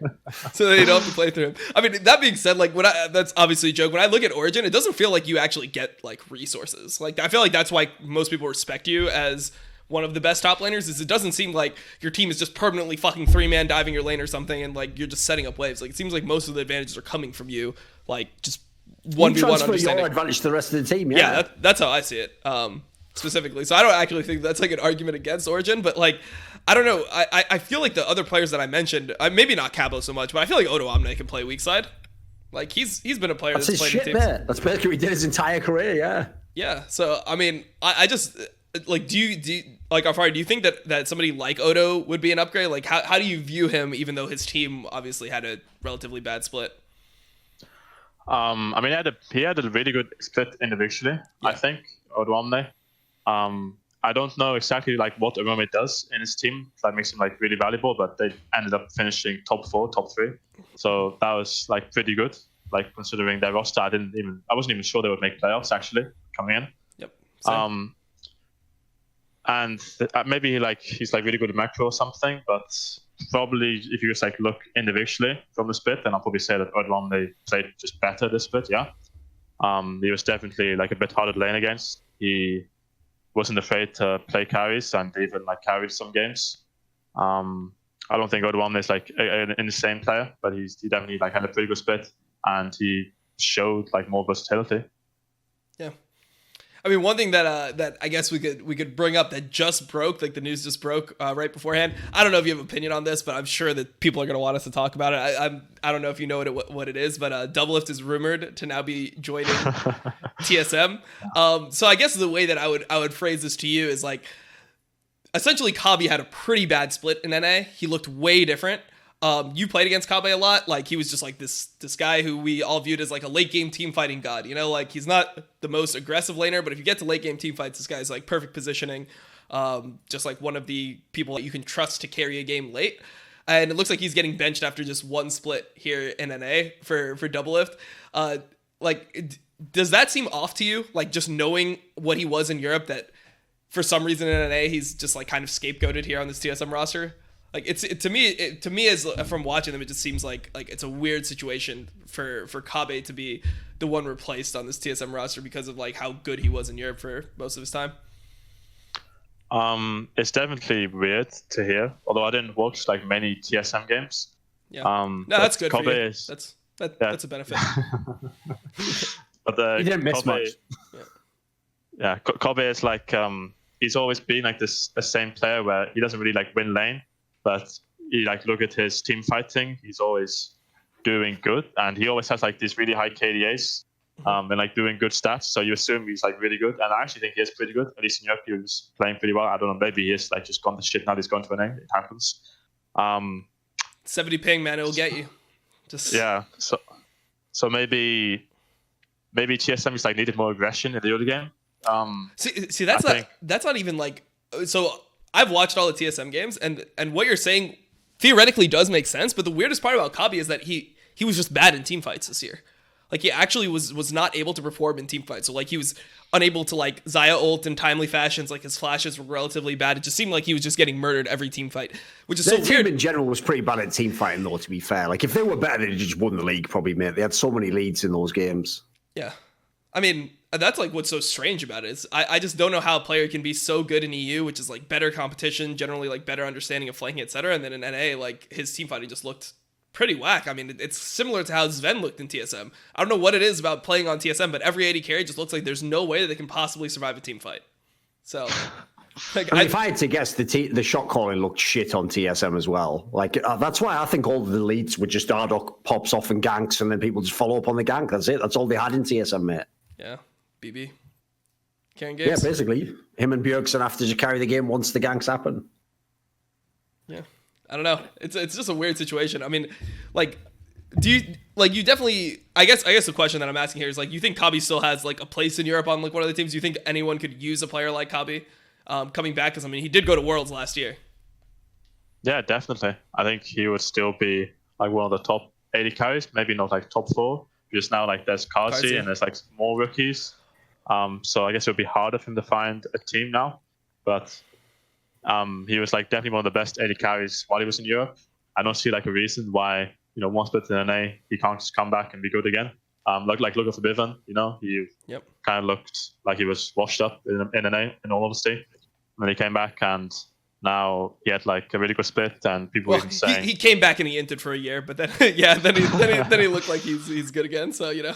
so they don't have to play through him. I mean, that being said, like that's obviously a joke. When I look at Origen, it doesn't feel like you actually get like resources. Like I feel like that's why most people respect you as one of the best top laners. Is it doesn't seem like your team is just permanently fucking 3-man diving your lane or something, and like you're just setting up waves. Like it seems like most of the advantages are coming from you, like just 1v1 understanding. Your advantage to the rest of the team. Yeah, that's how I see it specifically. So I don't actually think that's like an argument against Origen, but like I don't know. I feel like the other players that I mentioned, maybe not Cabo so much, but I feel like IWDominate can play weak side. Like he's been a player that's his played shit, in teams. Man. That's basically what he did his entire career. Yeah. Yeah. So I mean, I just like do you like Alphari, do you think that somebody like Odo would be an upgrade? Like how do you view him, even though his team obviously had a relatively bad split? I mean, he had a really good split individually. Yeah. I think IWDominate. I don't know exactly like what Arome does in his team that makes him like really valuable, but they ended up finishing top 4, top 3. So that was like pretty good. Like considering their roster, I wasn't even sure they would make playoffs actually coming in. Yep. Same. And maybe like he's like really good at macro or something, but probably if you just like look individually from the split, then I'll probably say that IWDominate played just better this split. Yeah. He was definitely like a bit harder to lane against. He wasn't afraid to play carries and even like carried some games. I don't think IWDominate is like an insane player, but he definitely like had a pretty good split. and he showed like more versatility. Yeah. I mean, one thing that I guess we could bring up that just broke, like the news just broke right beforehand. I don't know if you have an opinion on this, but I'm sure that people are going to want us to talk about it. I don't know if you know what it is, but Doublelift is rumored to now be joining TSM. So I guess the way that I would phrase this to you is like, essentially Kobbe had a pretty bad split in NA. He looked way different. You played against Kobbe a lot. Like, he was just like this guy who we all viewed as like a late game team fighting god. You know, like, he's not the most aggressive laner, but if you get to late game team fights, this guy's like perfect positioning. Just like one of the people that you can trust to carry a game late. And it looks like he's getting benched after just one split here in NA for Doublelift. Like, does that seem off to you? Like, just knowing what he was in Europe, that for some reason in NA he's just like kind of scapegoated here on this TSM roster? Like, to me as from watching them, it just seems like it's a weird situation for Kobbe to be the one replaced on this TSM roster because of like how good he was in Europe for most of his time. It's definitely weird to hear, although I didn't watch like many TSM games. Yeah. No, that's good Kobbe for you. Is, that's a benefit. But he didn't miss Kobbe, much. Yeah, Kobbe is like he's always been like the same player where he doesn't really like win lane, but you like look at his team fighting, he's always doing good, and he always has like these really high KDAs and like doing good stats. So you assume he's like really good, and I actually think he is pretty good. At least in Europe, he was playing pretty well. I don't know, maybe he is like just gone to shit now. He's gone to an A. It happens. 70 ping, man, it'll get you. Just yeah. So maybe TSM is like needed more aggression in the early game. See, that's not even like, so I've watched all the TSM games, and what you're saying theoretically does make sense, but the weirdest part about Kobbe is that he was just bad in team fights this year. Like, he actually was not able to perform in team fights. So like, he was unable to like Xayah ult in timely fashions. Like, his flashes were relatively bad. It just seemed like he was just getting murdered every team fight, which is so Their weird. team in general was pretty bad at team fighting, though, to be fair. Like, if they were better, they'd just won the league, probably, mate. They had so many leads in those games. Yeah. I mean, that's like what's so strange about it is I just don't know how a player can be so good in EU, which is like better competition, generally like better understanding of flanking, etc. And then in NA, like, his team fighting just looked pretty whack. I mean, it's similar to how Sven looked in TSM. I don't know what it is about playing on TSM, but every AD carry just looks like there's no way that they can possibly survive a team fight. So, like, I mean, if I had to guess, the shot calling looked shit on TSM as well. Like, that's why I think all the leads were just Ardok pops off and ganks, and then people just follow up on the gank. That's it. That's all they had in TSM, mate. Yeah, BB. Carrying games. Yeah, basically. Him and Bjergsen have to just carry the game once the ganks happen. Yeah. I don't know. It's just a weird situation. I mean, like, do you like, you definitely, I guess the question that I'm asking here is like, you think Kobbe still has like a place in Europe on like one of the teams? Do you think anyone could use a player like Kobbe coming back? Because I mean, he did go to Worlds last year. Yeah, definitely. I think he would still be like one of the top 80 carries, maybe not like top 4. Because now like there's kha'zix and there's like more rookies. So I guess it would be harder for him to find a team now. But he was like definitely one of the best AD carries while he was in Europe. I don't see like a reason why, you know, once split in NA, he can't just come back and be good again. Look at Vivian, you know, he kind of looked like he was washed up in NA, in all honesty. And then he came back, and now he had like a really good split, and people were even saying he came back and he inted for a year, but then then he looked like he's good again. So, you know,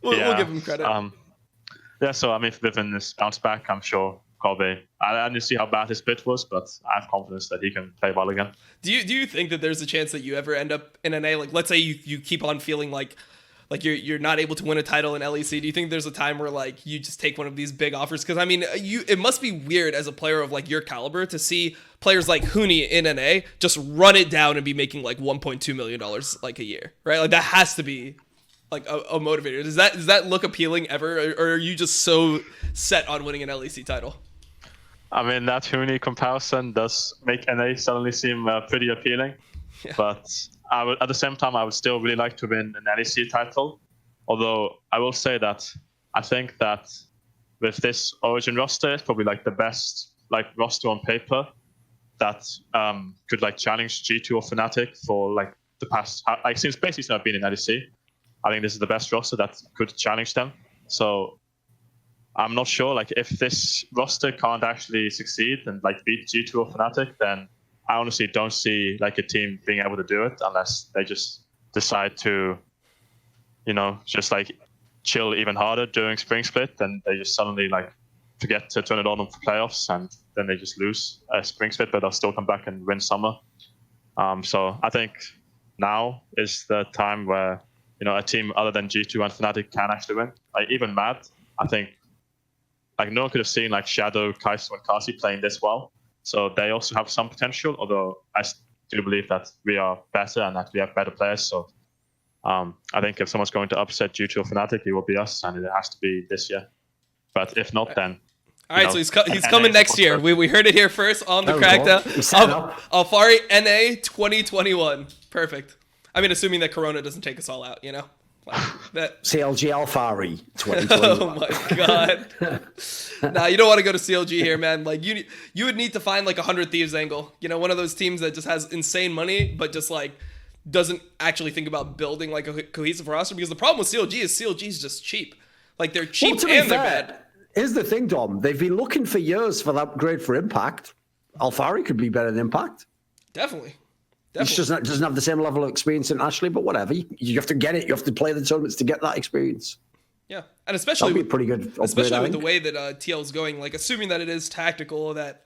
we'll give him credit. So I mean, if Vivian is bounced back, I'm sure Kobbe. I didn't see how bad his split was, but I have confidence that he can play well again. Do you think that there's a chance that you ever end up in NA? Like, let's say you keep on feeling like you're not able to win a title in LEC. Do you think there's a time where like you just take one of these big offers? Because I mean, it must be weird as a player of like your caliber to see players like Huni in NA just run it down and be making like $1.2 million like a year, right? Like, that has to be like a motivator. Does that look appealing ever, or are you just so set on winning an LEC title? I mean, that Huni comparison does make NA suddenly seem pretty appealing, but at the same time, I would still really like to win an LEC title. Although I will say that I think that with this Origen roster, it's probably like the best like roster on paper that could like challenge G2 or Fnatic for like the past, like, since basically since I've been in LEC. I think this is the best roster that could challenge them. So I'm not sure, like, if this roster can't actually succeed and like beat G2 or Fnatic, then I honestly don't see like a team being able to do it unless they just decide to just like chill even harder during spring split, then they just suddenly like forget to turn it on for playoffs, and then they just lose a spring split, but they'll still come back and win summer. So I think now is the time where a team other than G2 and Fnatic can actually win. Like even Mad, I think like no one could have seen like Shadow, kha'zix, and kha'zix playing this well. So they also have some potential, although I do believe that we are better and that we have better players. So I think if someone's going to upset G2 or Fnatic, it will be us, and it has to be this year. But if not, then... All right, so he's coming next year. We heard it here first on the Crack Down. Alphari NA 2021. Perfect. I mean, assuming that Corona doesn't take us all out, That CLG Alphari 2020. Oh my god. Nah, you don't want to go to CLG here, man. Like you would need to find like 100 Thieves angle. One of those teams that just has insane money, but just like doesn't actually think about building like a cohesive roster. Because the problem with CLG is just cheap. Like they're cheap and they're bad. Here's the thing, Dom. They've been looking for years for that upgrade for Impact. Alphari could be better than Impact. Definitely. He doesn't have the same level of experience internationally, but whatever. You have to get it. You have to play the tournaments to get that experience. Yeah, and especially with, pretty good. Especially with the way that TL is going, like assuming that it is tactical that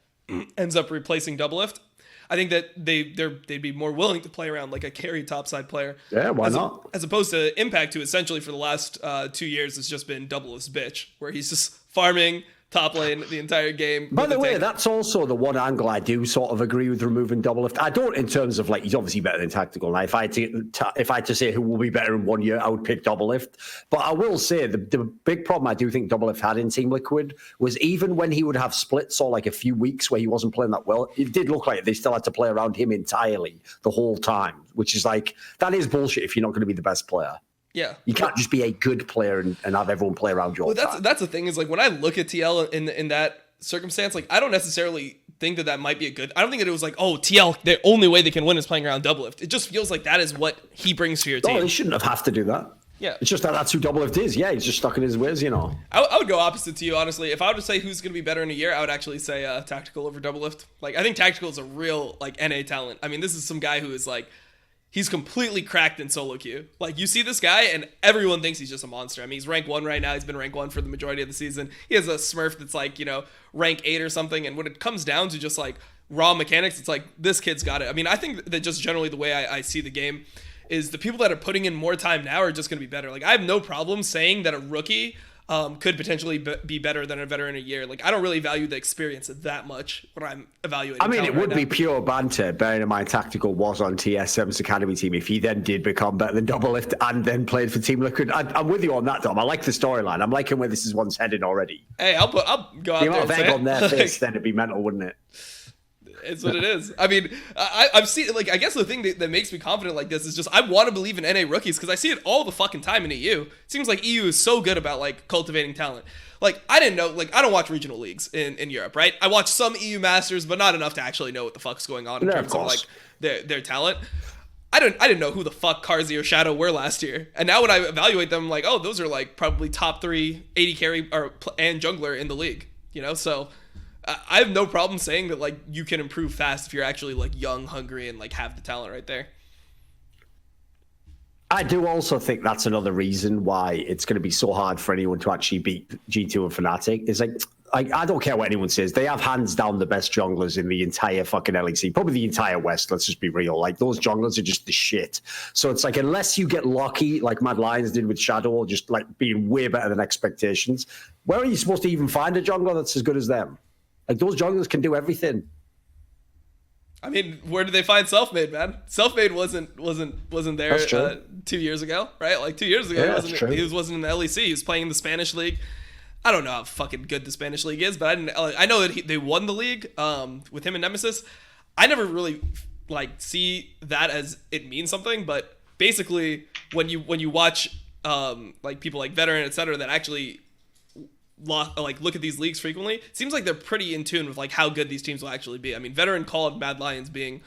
ends up replacing Doublelift, I think that they'd be more willing to play around like a carry topside player. Yeah, why not? As opposed to Impact, who essentially for the last 2 years has just been Doublelift's bitch, where he's just farming top lane the entire game. By the way, that's also the one angle I do sort of agree with removing Doublelift. I don't in terms of like he's obviously better than tactical. Now, if I had to say who will be better in 1 year, I would pick Doublelift. But I will say the big problem I do think Doublelift had in Team Liquid was even when he would have splits or like a few weeks where he wasn't playing that well, it did look like they still had to play around him entirely the whole time, which is like that is bullshit if you're not going to be the best player. Yeah, you can't just be a good player and have everyone play around you. Well, that's the thing is like when I look at TL in that circumstance, like I don't necessarily think that might be a good. I don't think that it was like, oh, TL, the only way they can win is playing around Doublelift. It just feels like that is what he brings to your team. No, they shouldn't have to do that. Yeah, it's just that's who Doublelift is. Yeah, he's just stuck in his ways, I would go opposite to you, honestly. If I were to say who's going to be better in a year, I would actually say Tactical over Doublelift. Like I think Tactical is a real like NA talent. I mean, this is some guy who is like. He's completely cracked in solo queue. Like, you see this guy, and everyone thinks he's just a monster. I mean, he's rank 1 right now. He's been rank 1 for the majority of the season. He has a Smurf that's like, rank 8 or something. And when it comes down to just, like, raw mechanics, it's like, this kid's got it. I mean, I think that just generally the way I see the game is the people that are putting in more time now are just going to be better. Like, I have no problem saying that a rookie could potentially be better than a veteran a year. Like, I don't really value the experience that much when I'm evaluating. I mean, it would be pure banter, bearing in mind Tactical was on TSM's academy team. If he then did become better than Doublelift and then played for Team Liquid, I'm with you on that, Dom. I like the storyline. I'm liking where this is one's headed already. Hey, I'll go out there. The amount of egg on their face, then it'd be mental, wouldn't it? It's what it is. I mean, I've seen, like, I guess the thing that makes me confident like this is just I want to believe in NA rookies because I see it all the fucking time in EU. It seems like EU is so good about, like, cultivating talent. Like, I didn't know, like, I don't watch regional leagues in Europe, right? I watch some EU Masters, but not enough to actually know what the fuck's going on in terms of, like, their talent. I didn't know who the fuck kha'zix or Shadow were last year. And now when I evaluate them, I'm like, oh, those are, like, probably top 3 AD carry and jungler in the league, So... I have no problem saying that, like, you can improve fast if you're actually, like, young, hungry, and, like, have the talent right there. I do also think that's another reason why it's going to be so hard for anyone to actually beat G2 and Fnatic. It's like, I don't care what anyone says. They have hands down the best junglers in the entire fucking LEC, probably the entire West. Let's just be real. Like, those junglers are just the shit. So it's like, unless you get lucky, like Mad Lions did with Shadow, just, like, being way better than expectations, where are you supposed to even find a jungler that's as good as them? Like, those junglers can do everything. I mean, where did they find Selfmade, man? Selfmade wasn't there 2 years ago, right? Like 2 years ago, he wasn't in the LEC. He was playing in the Spanish league. I don't know how fucking good the Spanish league is, but I know that they won the league with him and Nemesis. I never really like see that as it means something, but basically when you watch like people like Veteran, etc., that actually look at these leagues frequently, it seems like they're pretty in tune with like how good these teams will actually be. I mean, Veteran called Mad Lions being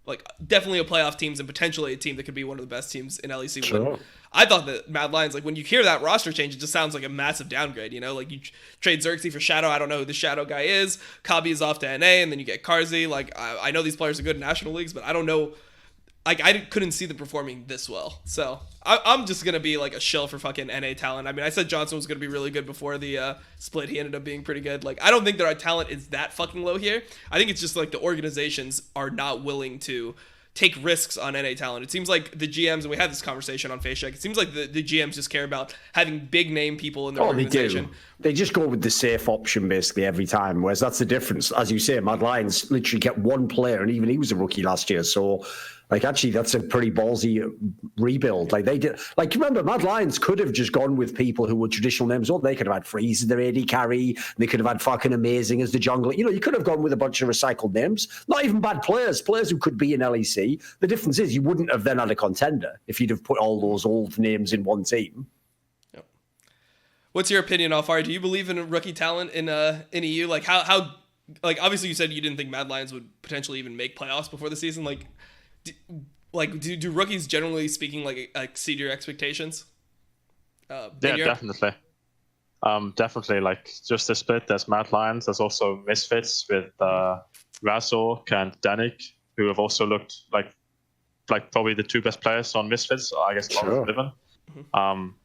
like definitely a playoff teams and potentially a team that could be one of the best teams in LEC. Sure. I thought that Mad Lions, like when you hear that roster change, it just sounds like a massive downgrade, Like you trade Xerxes for Shadow. I don't know who the Shadow guy is. Kobbe is off to NA, and then you get kha'zix. Like I know these players are good in national leagues, but I don't know like I couldn't see them performing this well. So I'm just gonna be like a shill for fucking NA talent. I mean, I said Johnson was gonna be really good before the split. He ended up being pretty good. Like I don't think that our talent is that fucking low here. I think it's just like the organizations are not willing to take risks on NA talent. It seems like the GMs, and we had this conversation on FaceCheck, it seems like the GMs just care about having big name people in their organization. They do. They just go with the safe option basically every time, whereas that's the difference. As you say, Mad Lions literally kept one player, and even he was a rookie last year. So, like, actually, that's a pretty ballsy rebuild. Like, they did. Like, remember, Mad Lions could have just gone with people who were traditional names. Or they could have had Freeze as their AD carry. They could have had fucking Amazing as the jungler. You know, you could have gone with a bunch of recycled names. Not even bad players. Players who could be in LEC. The difference is you wouldn't have then had a contender if you'd have put all those old names in one team. Yep. What's your opinion, Alphari? Do you believe in rookie talent in EU? Like, how? Like, obviously, you said you didn't think Mad Lions would potentially even make playoffs before the season. Like, do rookies, generally speaking, like exceed your expectations? Yeah, definitely. Definitely, like, just the split, there's Mad Lions, there's also Misfits with Razork and Danik, who have also looked like probably the two best players on Misfits, I guess, sure. Living.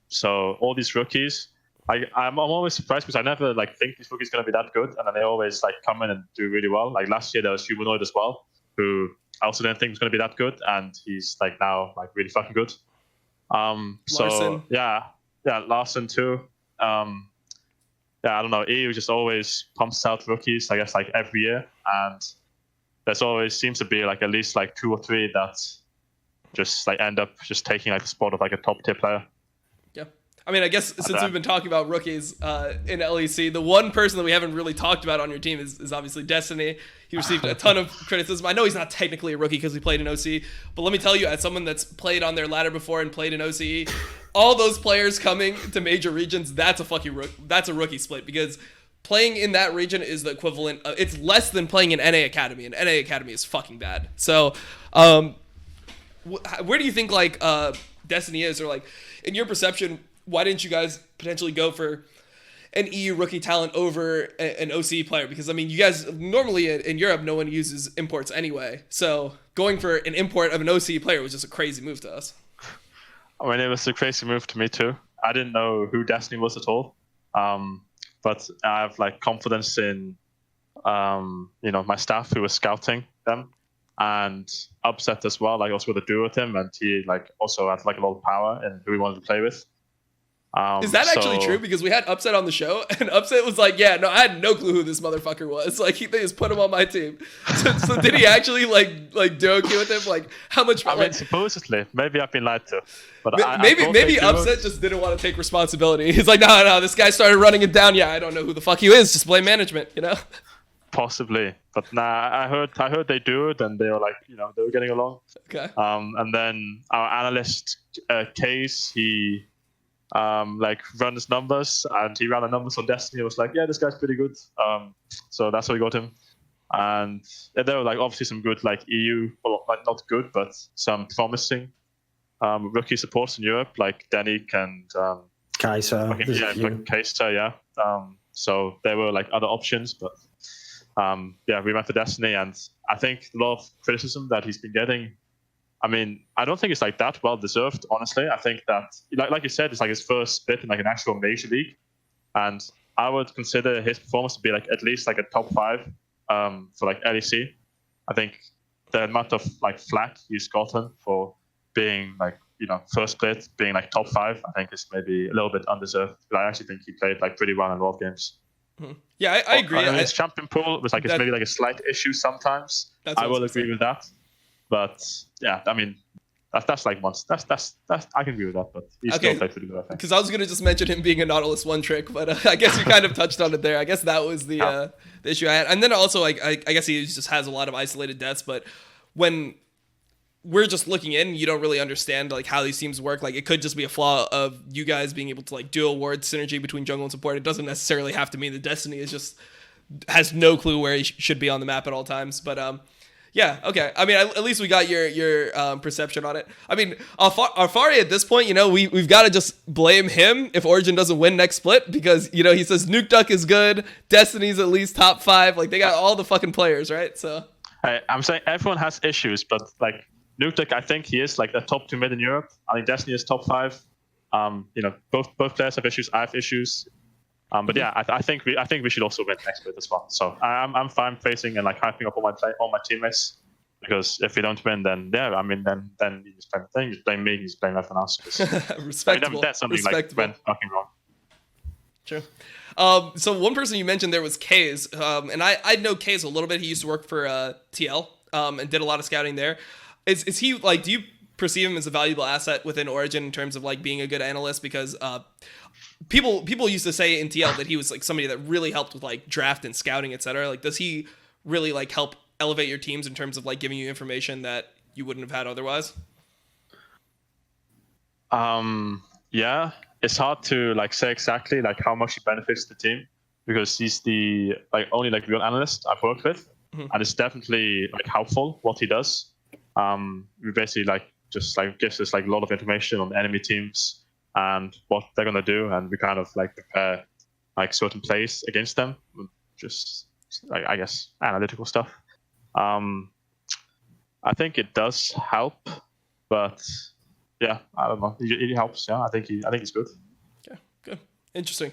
So all these rookies, I'm always surprised because I never like think these rookies going to be that good, and then they always like come in and do really well. Like last year there was Humanoid as well, who I also didn't think was going to be that good, and he's like now like really fucking good. Larson. So yeah, Larson too. I don't know. EU just always pumps out rookies, I guess, like every year, and there's always seems to be like at least like 2 or 3 that just like end up just taking like the spot of like a top tier player. Yeah. I mean, I guess since we've been talking about rookies in LEC, the one person that we haven't really talked about on your team is obviously Destiny. He received a ton of criticism. I know he's not technically a rookie because he played in OCE, but let me tell you, as someone that's played on their ladder before and played in OCE, all those players coming to major regions, that's a rookie split, because playing in that region is the equivalent of, it's less than playing in NA Academy, and NA Academy is fucking bad. So, where do you think like Destiny is, or like in your perception, why didn't you guys potentially go for an EU rookie talent over an OCE player? Because I mean, you guys normally in Europe, no one uses imports anyway. So going for an import of an OCE player was just a crazy move to us. I mean, it was a crazy move to me too. I didn't know who Destiny was at all. But I have like confidence in, my staff who was scouting them, and Upset as well. Like also with a duo with him, and he like also had like a lot of power in who he wanted to play with. Is that actually true? Because we had Upset on the show, and Upset was like, "Yeah, no, I had no clue who this motherfucker was. Like, they just put him on my team." So did he actually like duo queue with him? Like, how much? I mean, supposedly, maybe I've been lied to, but maybe Upset just didn't want to take responsibility. He's like, "No, this guy started running it down. Yeah, I don't know who the fuck he is. Just blame management, you know." Possibly, but nah. I heard they do it, and they were like, they were getting along. Okay. And then our analyst Case, he runs numbers, and he ran the numbers on Destiny. He was like, yeah, this guy's pretty good. So that's how we got him. And there were like obviously some good like EU, well, like not good, but some promising rookie supports in Europe, like Danik and Kaiser. Kaiser, yeah. So there were like other options, but we went for Destiny, and I think a lot of criticism that he's been getting, I mean, I don't think it's like that well deserved, honestly. I think that, like you said, it's like his first split in like an actual major league, and I would consider his performance to be like at least like a top 5 for like LEC. I think the amount of like flack he's gotten for being like first split, being like top 5, I think is maybe a little bit undeserved. But I actually think he played like pretty well in a lot of games. Yeah, I agree. His champion pool was like it's maybe like a slight issue sometimes. I will agree with that. But yeah, I mean, that's like once. That's I can agree with that. But he's still played pretty good, I think. Because I was gonna just mention him being a Nautilus one trick, but I guess you kind of touched on it there. I guess that was the issue I had. And then also, like, I guess he just has a lot of isolated deaths. But when we're just looking in, you don't really understand like how these teams work. Like, it could just be a flaw of you guys being able to like dual ward synergy between jungle and support. It doesn't necessarily have to mean that Destiny is just has no clue where he should be on the map at all times. But yeah, okay. I mean, at least we got your perception on it. I mean, Alphari at this point, we've got to just blame him if Origen doesn't win next split, because he says NukeDuck is good, Destiny's at least top 5. Like, they got all the fucking players, right? So I'm saying everyone has issues, but like NukeDuck, I think he is like a top 2 mid in Europe. I think Destiny is top 5. Both players have issues. I have issues. But yeah, I think we should also win next split as well. So I'm fine facing and like hyping up all my teammates, because if we don't win, then then you just blame the thing, you blame me, you just blame everyone else. Respectable. That's something like went fucking wrong. Sure. So one person you mentioned there was Kaze, and I know Kaze a little bit. He used to work for TL and did a lot of scouting there. Is he like? Do you perceive him as a valuable asset within Origen in terms of like being a good analyst? Because people used to say in TL that he was like somebody that really helped with like draft and scouting, etc. Like, does he really like help elevate your teams in terms of like giving you information that you wouldn't have had otherwise? Yeah, it's hard to like say exactly like how much he benefits the team, because he's the like only like real analyst I've worked with, and it's definitely like helpful what he does. We basically like just like gives us like a lot of information on enemy teams and what they're gonna do, and we kind of like prepare like certain plays against them, just like I guess analytical stuff. I think it does help, but yeah, I don't know. It helps. Yeah, I think he's good. Yeah, good, interesting.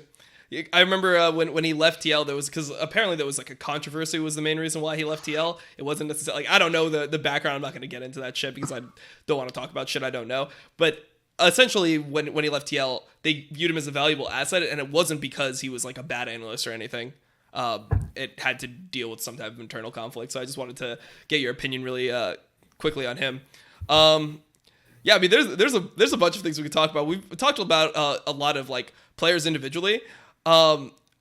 I remember when he left TL, there was because apparently there was like a controversy was the main reason why he left TL. It wasn't necessarily like I don't know the background. I'm not going to get into that shit because I don't want to talk about shit I don't know. But essentially, when he left TL, they viewed him as a valuable asset, and it wasn't because he was like a bad analyst or anything. It had to deal with some type of internal conflict. So I just wanted to get your opinion really quickly on him. Yeah, I mean, there's a bunch of things we could talk about. We've talked about a lot of like players individually.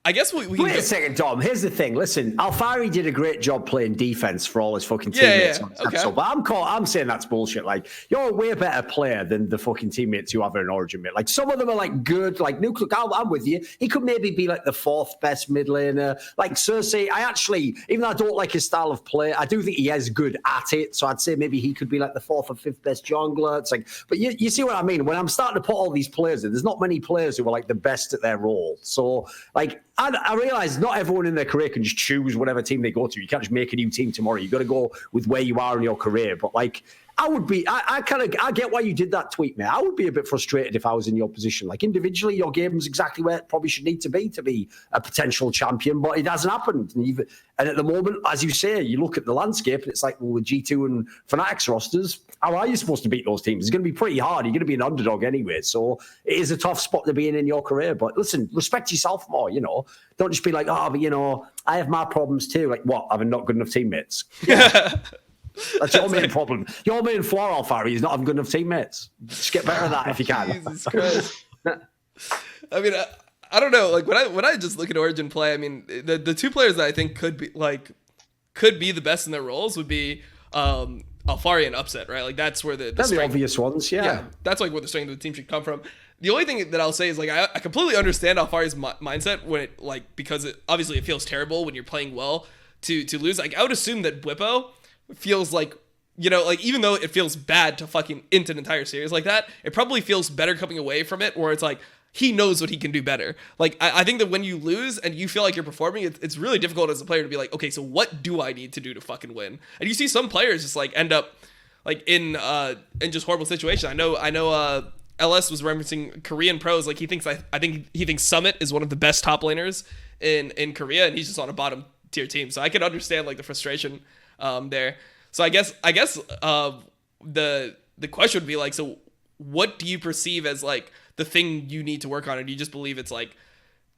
I guess we wait a second, Dom. Here's the thing. Listen, Alphari did a great job playing defense for all his fucking teammates. Yeah. Okay. But I'm saying that's bullshit. Like, you're a way better player than the fucking teammates you have in Origin, mate. Like, some of them are like good. Like NukeDuck, I'm with you. He could maybe be like the 4th best mid laner. Like Cersei, I actually, even though I don't like his style of play, I do think he is good at it. So I'd say maybe he could be like the 4th or 5th best jungler. It's like, but you see what I mean? When I'm starting to put all these players in, there's not many players who are like the best at their role. So like, I realize not everyone in their career can just choose whatever team they go to. You can't just make a new team tomorrow. You've got to go with where you are in your career. But like, I get why you did that tweet, mate. I would be a bit frustrated if I was in your position. Like, individually, your game's exactly where it probably should need to be a potential champion, but it hasn't happened. And at the moment, as you say, you look at the landscape and it's like, well, with G2 and Fnatic's rosters, how are you supposed to beat those teams? It's going to be pretty hard. You're going to be an underdog anyway. So it is a tough spot to be in your career. But listen, respect yourself more, you know. Don't just be like, oh, but, you know, I have my problems too. Like, what? Having not good enough teammates? Yeah. That's your main problem. Your main flaw, Alphari, is not having good enough teammates. Just get better at that if you can. Jesus Christ. I mean, I don't know. Like when I just look at Origen play, I mean, the two players that I think could be the best in their roles would be Alphari and Upset, right? Like that's where the obvious ones, yeah. That's like where the strength of the team should come from. The only thing that I'll say is like I completely understand Alphari's mindset when it like because obviously it feels terrible when you're playing well to lose. Like I would assume that Bwipo feels like, you know, like even though it feels bad to fucking int an entire series like that, it probably feels better coming away from it where it's like he knows what he can do better. Like I think that when you lose and you feel like you're performing, it's really difficult as a player to be like, okay, so what do I need to do to fucking win? And you see some players just like end up like in just horrible situations. I know LS was referencing Korean pros. Like he thinks I think he thinks Summit is one of the best top laners in Korea, and he's just on a bottom tier team. So I can understand like the frustration there. So I guess the question would be like, so what do you perceive as like the thing you need to work on? Or do you just believe it's like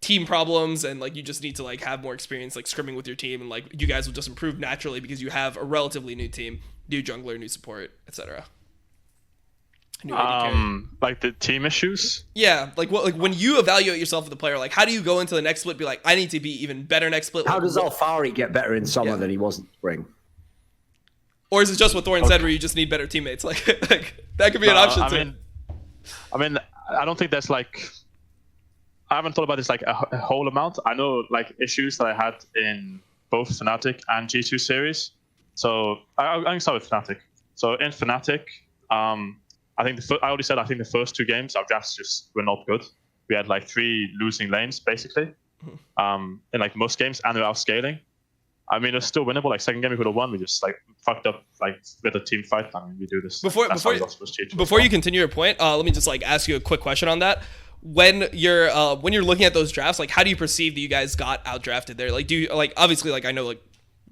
team problems and like you just need to like have more experience like scrimming with your team and like you guys will just improve naturally because you have a relatively new team, new jungler, new support, etc. Like the team issues? Yeah, like what, like when you evaluate yourself as a player, like how do you go into the next split? Be like, I need to be even better next split. How does Alphari get better in summer than he was in spring? Or is it just what Thorin said, where you just need better teammates? Like that could be an option too. I mean, I don't think there's like, I haven't thought about this like a whole amount. I know like issues that I had in both Fnatic and G2 series. So I can start with Fnatic. So in Fnatic, I think I already said I think the first 2 games our drafts just were not good. We had like 3 losing lanes basically in like most games, and we were scaling. I mean, it's still winnable. Like second game we could have won. We just like fucked up like with a team fight. I mean, we do this. Before you continue your point, let me just like ask you a quick question on that. When you're looking at those drafts, like how do you perceive that you guys got outdrafted there? Like, do you like obviously like I know like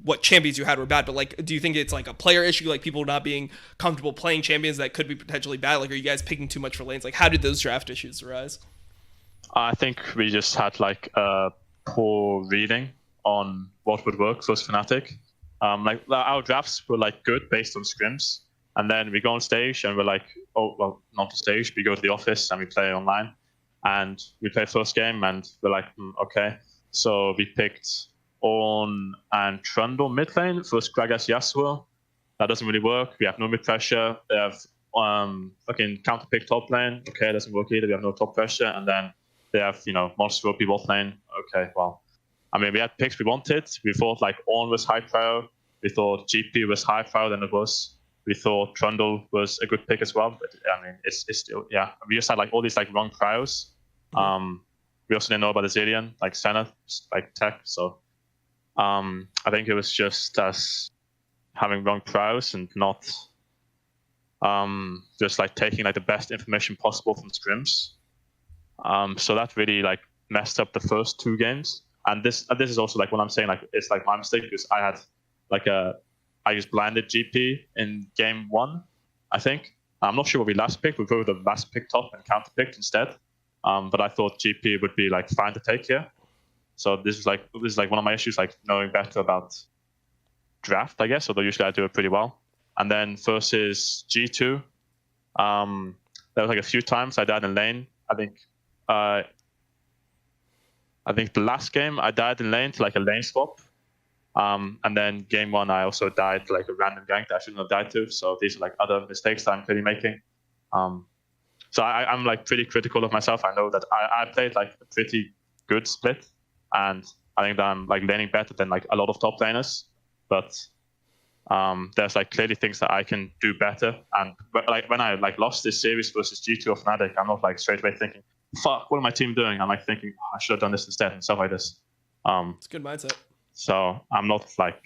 what champions you had were bad, but like do you think it's like a player issue, like people not being comfortable playing champions that could be potentially bad? Like, are you guys picking too much for lanes? Like, how did those draft issues arise? I think we just had like a poor reading on what would work for Fnatic. Like our drafts were like good based on scrims, and then we go on stage and we're like, oh well, not on stage. We go to the office and we play online, and we play first game and we're like, okay. So we picked Ornn and Trundle mid lane versus Gragas Yasuo. That doesn't really work. We have no mid pressure. They have fucking counter pick top lane. Okay, it doesn't work either. We have no top pressure, and then they have monster OP bot lane. Okay, well. I mean, we had picks we wanted. We thought like Ornn was high pro. We thought GP was high pro than it was. We thought Trundle was a good pick as well. But I mean, it's still, yeah. We just had like all these like wrong pros. We also didn't know about the Zillion, like Senna, like tech. So I think it was just us having wrong pros and not just like taking like the best information possible from scrims. So that really like messed up the first two games. And this is also like when I'm saying like it's like my mistake because I had like I just blinded GP in game 1, I think. I'm not sure what we last picked. We would have last picked top and counter picked instead. But I thought GP would be like fine to take here. So this is like one of my issues, like knowing better about draft, I guess. Although usually I do it pretty well. And then versus G2, there was like a few times I died in lane. I think the last game I died in lane to like a lane swap. And then game 1 I also died to like a random gank that I shouldn't have died to. So these are like other mistakes that I'm clearly making. So I'm like pretty critical of myself. I know that I played like a pretty good split, and I think that I'm like laning better than like a lot of top laners. But there's like clearly things that I can do better. And like when I like lost this series versus G2 or Fnatic, I'm not like straight away thinking, fuck, what am my team doing? I'm like thinking, I should have done this instead and stuff like this. It's a good mindset. So I'm not like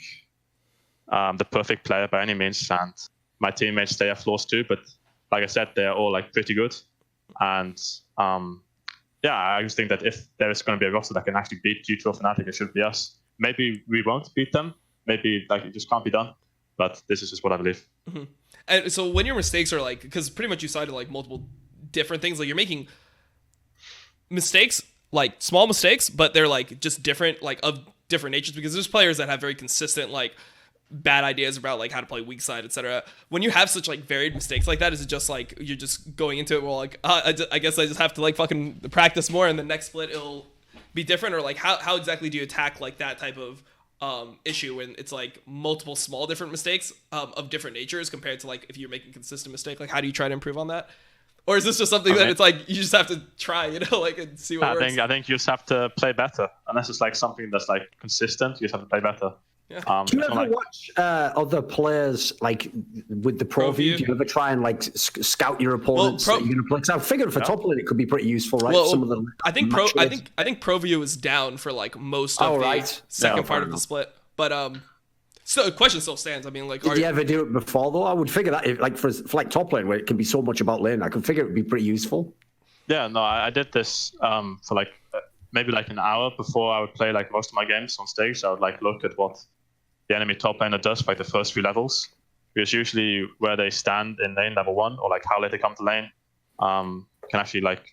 the perfect player by any means, and my teammates, they have flaws too, but like I said, they're all like pretty good. And yeah, I just think that if there is going to be a roster that can actually beat G2 or Fnatic, it should be us. Maybe we won't beat them. Maybe like it just can't be done. But this is just what I believe. Mm-hmm. And so when your mistakes are like, because pretty much you cited like multiple different things, like you're making mistakes, like small mistakes, but they're like just different, like of different natures, because there's players that have very consistent like bad ideas about like how to play weak side, etc. When you have such like varied mistakes like that, is it just like you're just going into it well like I guess I just have to like fucking practice more and the next split it'll be different, or like how exactly do you attack like that type of issue when it's like multiple small different mistakes of different natures compared to like if you're making consistent mistake? Like how do you try to improve on that? Or is this just something that it's like you just have to try, like and see what works? I think you just have to play better, unless it's like something that's like consistent. You just have to play better. Yeah. Do you ever watch other players like with the pro view? Do you ever try and like scout your opponents that you're going to play? Because I figured for top lane it could be pretty useful, right? Well, some of the I think pro view is down for like most of the second part of the split, but so the question still stands. I mean, like, did you ever do it before though? I would figure that if, like for like top lane where it can be so much about lane, I could figure it would be pretty useful. Yeah, no, I did this for like maybe like an hour before I would play like most of my games on stage. So I would like look at what the enemy top laner does for like the first few levels, because usually where they stand in lane level 1 or like how late they come to lane can actually like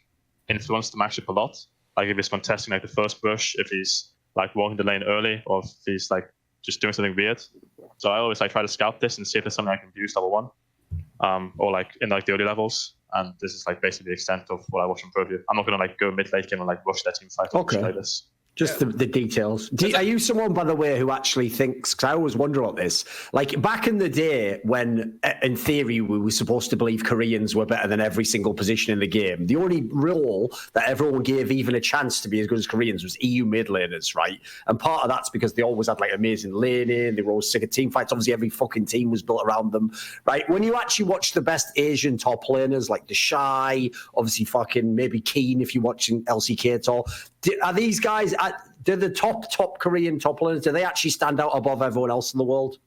influence the matchup a lot. Like if he's contesting like the first push, if he's like walking the lane early, or if he's like just doing something weird. So I always like try to scout this and see if there's something I can use level 1 or like in like the early levels. And this is like basically the extent of what I watch on Pro View. I'm not gonna like go mid late game and like rush their team fight. Okay. Like this. Just the details. Are you someone, by the way, who actually thinks, because I always wonder about this, like back in the day when, in theory, we were supposed to believe Koreans were better than every single position in the game, the only role that everyone gave even a chance to be as good as Koreans was EU mid laners, right? And part of that's because they always had like amazing laning, they were always sick of team fights, obviously every fucking team was built around them, right? When you actually watch the best Asian top laners, like the Shy, obviously fucking maybe Keen if you're watching LCK at all, are these guys, do the top Korean top laners, do they actually stand out above everyone else in the world?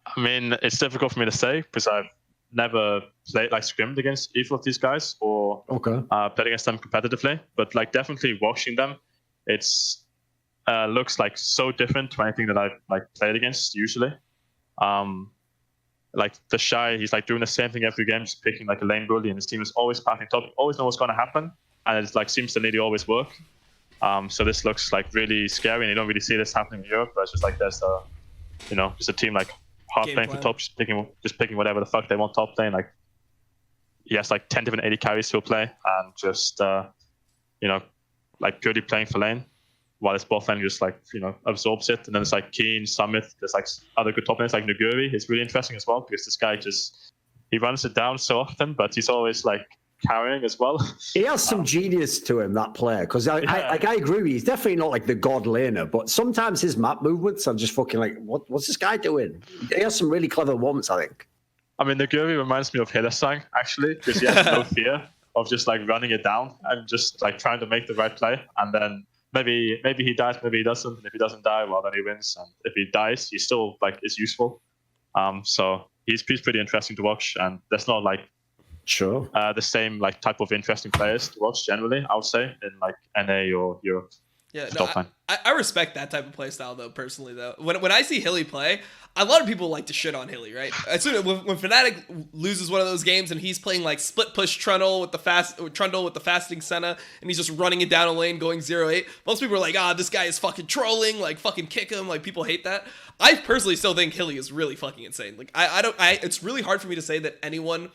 I mean, it's difficult for me to say because I've never played like scrimmed against either of these guys or played against them competitively. But like definitely watching them, it's looks like so different to anything that I've like played against usually. Like the Shy, he's like doing the same thing every game, just picking like a lane bully, and his team is always pathing top. You always know what's going to happen, and it like seems to nearly always work. So this looks like really scary, and you don't really see this happening in Europe. But it's just like there's just a team like hard playing for top, just picking whatever the fuck they want top lane. Like he has like 10 different AD carries he'll play, and just like purely playing for lane, while his bot lane just like absorbs it. And then it's like Keen, Summit, there's like other good top lanes like Nuguri. It's really interesting as well because this guy he runs it down so often, but he's always like carrying as well. He has some genius to him, that player, because I agree with you. He's definitely not like the god laner, but sometimes his map movements are just fucking like, what's this guy doing? He has some really clever moments, I think. I mean, Nuguri reminds me of Hillesang actually, because he has no fear of just like running it down and just like trying to make the right play, and then maybe he dies, maybe he doesn't. And if he doesn't die, well, then he wins. And if he dies, he still like is useful. So he's pretty interesting to watch, and there's not like the same like type of interesting players to watch generally, I would say, in like NA or Europe. Yeah, no, I respect that type of play style though. Personally, though, when I see Hilly play, a lot of people like to shit on Hilly, right? As soon as when Fnatic loses one of those games and he's playing like split push Trundle with the fasting Senna, and he's just running it down a lane going 0-8, most people are like, this guy is fucking trolling, like fucking kick him, like people hate that. I personally still think Hilly is really fucking insane. Like it's really hard for me to say that anyone,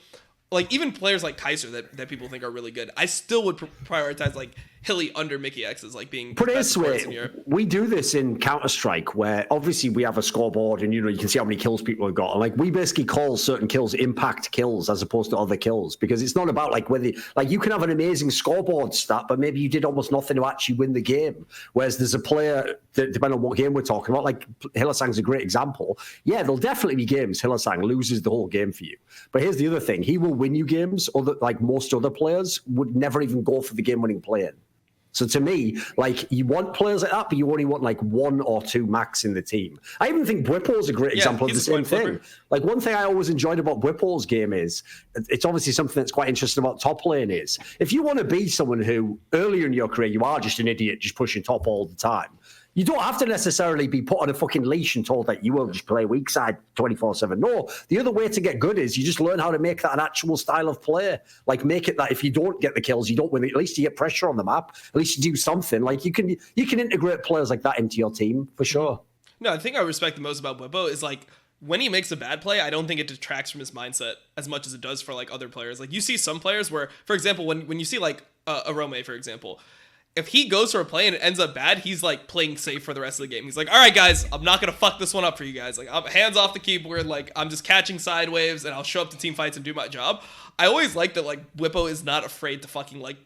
like even players like Kaiser that people think are really good, I still would prioritize like Hilly under Mickey X as like being. Put it this way, we do this in Counter-Strike where obviously we have a scoreboard and you can see how many kills people have got, and like we basically call certain kills impact kills as opposed to other kills, because it's not about like whether like you can have an amazing scoreboard stat but maybe you did almost nothing to actually win the game, whereas there's a player that, depending on what game we're talking about, like Hillesang's a great example. Yeah, there'll definitely be games Hillesang loses the whole game for you, but here's the other thing, he will win you games other like most other players would never even go for the game-winning play in. So to me, like, you want players like that, but you only want like one or two max in the team. I even think Bwipo's a great example of the same thing. Like, one thing I always enjoyed about Bwipo's game is, it's obviously something that's quite interesting about top lane is, if you want to be someone who, earlier in your career, you are just an idiot, just pushing top all the time, you don't have to necessarily be put on a fucking leash and told that you will just play weak side 24/7. No, the other way to get good is you just learn how to make that an actual style of play. Like, make it that if you don't get the kills, you don't win. At least you get pressure on the map. At least you do something. Like, you can integrate players like that into your team for sure. No, I think I respect the most about Bwipo is like, when he makes a bad play, I don't think it detracts from his mindset as much as it does for like other players. Like, you see some players where, for example, when you see like a Rome, for example, if he goes for a play and it ends up bad, he's like playing safe for the rest of the game. He's like, all right, guys, I'm not going to fuck this one up for you guys. Like, I'm hands off the keyboard. Like, I'm just catching side waves and I'll show up to team fights and do my job. I always like that, like, Bwipo is not afraid to fucking, like,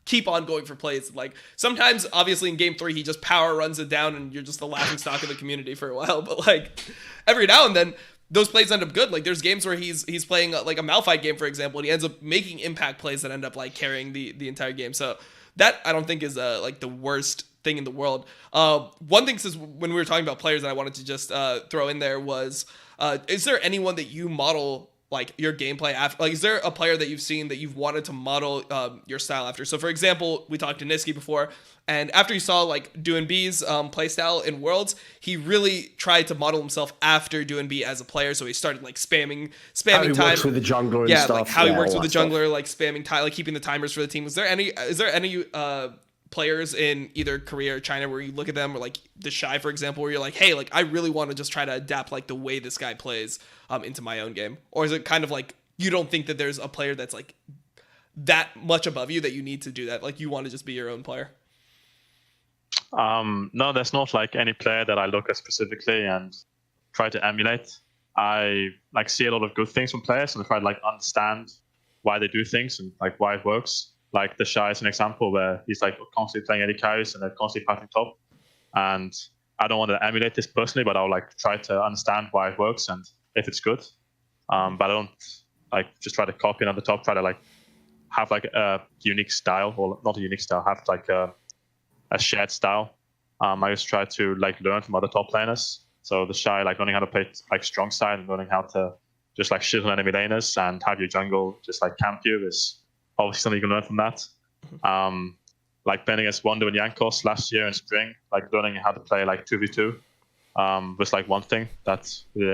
keep on going for plays. Like, sometimes, obviously, in game 3, he just power runs it down and you're just the laughing stock of the community for a while. But, like, every now and then, those plays end up good. Like, there's games where he's playing, like, a Malphite game, for example, and he ends up making impact plays that end up, like, carrying the entire game. So that, I don't think, is, like, the worst thing in the world. One thing, since when we were talking about players that I wanted to just throw in there was, is there anyone that you model, like, your gameplay after? Like, is there a player that you've seen that you've wanted to model your style after? So, for example, we talked to Niski before, and after you saw, like, DoinB's playstyle in Worlds, he really tried to model himself after DoinB as a player. So he started, like, spamming how he time. Works with the jungler and stuff. Like how he works with the jungler, like spamming time, like keeping the timers for the team. Is there any players in either Korea or China where you look at them, or like the Shy, for example, where you're like, hey, like, I really want to just try to adapt, like, the way this guy plays into my own game? Or is it kind of like you don't think that there's a player that's like that much above you that you need to do that? Like, you want to just be your own player? No, there's not like any player that I look at specifically and try to emulate. I like see a lot of good things from players and I try to like understand why they do things and like why it works. Like the Shy is an example where he's like constantly playing AD carries and they're constantly passing top. And I don't want to emulate this personally, but I'll like try to understand why it works and if it's good. But I don't like just try to copy another top, try to like have like a unique style, or not a unique style, have like a shared style I just try to like learn from other top laners. So the Shy, like learning how to play like strong side and learning how to just like shit on enemy laners and have your jungle just like camp you is obviously something you can learn from that. Like playing against Wonder and Yankos last year in spring, like learning how to play like 2v2 was like one thing that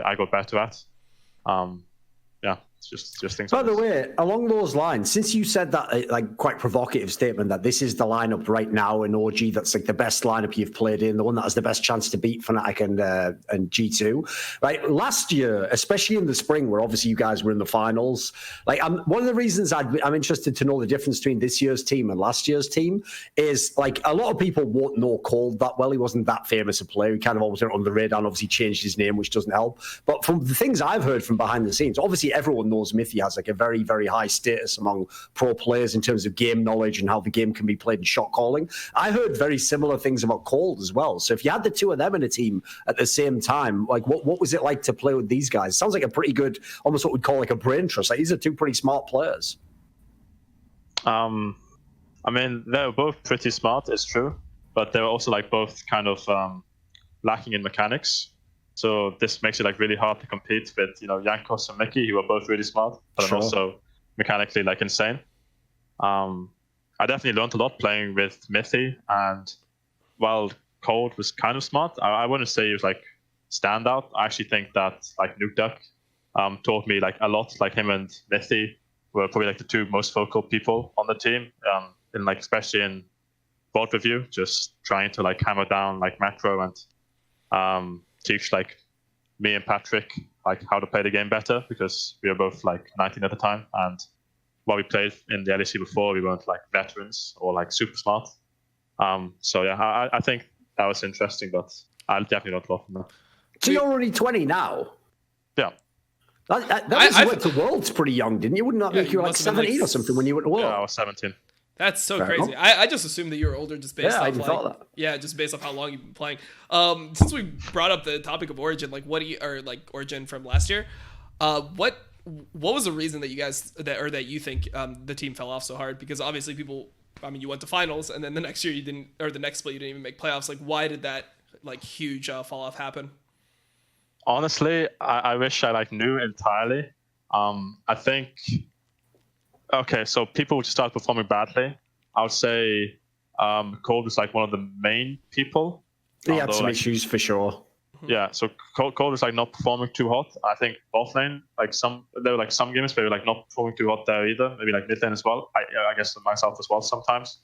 I got better at. Yeah, it's just things. By the way, along those lines, since you said that like quite provocative statement that this is the lineup right now in OG that's like the best lineup you've played in, the one that has the best chance to beat Fnatic and G2, right? Last year, especially in the spring, where obviously you guys were in the finals, like one of the reasons I'm interested to know the difference between this year's team and last year's team is like a lot of people won't know Cold that well. He wasn't that famous a player. He kind of always went on the radar and obviously changed his name, which doesn't help. But from the things I've heard from behind the scenes, obviously everyone knows Mithy has like a very, very high status among pro players in terms of game knowledge and how the game can be played and shot calling. I heard very similar things about Cold as well. So if you had the two of them in a team at the same time, like what was it like to play with these guys? Sounds like a pretty good, almost what we'd call like a brain trust. Like these are two pretty smart players. I mean, they're both pretty smart, it's true, but they're also like both kind of lacking in mechanics. So this makes it like really hard to compete with, you know, Yankos and Mickey, who are both really smart, but Sure. also mechanically like insane. I definitely learned a lot playing with Mithy, and while Cold was kind of smart, I wouldn't say he was like standout. I actually think that like NukeDuck taught me like a lot. Like him and Mithy were probably like the two most vocal people on the team, in like especially in board review, just trying to like hammer down like macro and teach like me and Patrick like how to play the game better, because we were both like 19 at the time, and while we played in the LEC before, we weren't like veterans or like super smart. So yeah, I think that was interesting, but I definitely don't love them. So you're only 20 now? Yeah. That was you went to Worlds pretty young, didn't you? Wouldn't that make you were like 17 or something when you went to Worlds? Yeah, I was 17. That's so Fair crazy. I just assumed that you were older just based off I even thought that. Yeah, just based off how long you've been playing. Since we brought up the topic of Origen, like Origen from last year, what was the reason that you guys that you think the team fell off so hard? Because obviously you went to finals and then the next year you didn't, or the next split you didn't even make playoffs. Like why did that like huge fall off happen? Honestly, I wish I like knew entirely. I think. Okay, so people just started performing badly. I would say Cold was like one of the main people. He had some issues for sure. Yeah, so Cold was like not performing too hot. I think off lane, like there were like some games where we were like not performing too hot there either. Maybe like mid lane as well. I guess myself as well sometimes.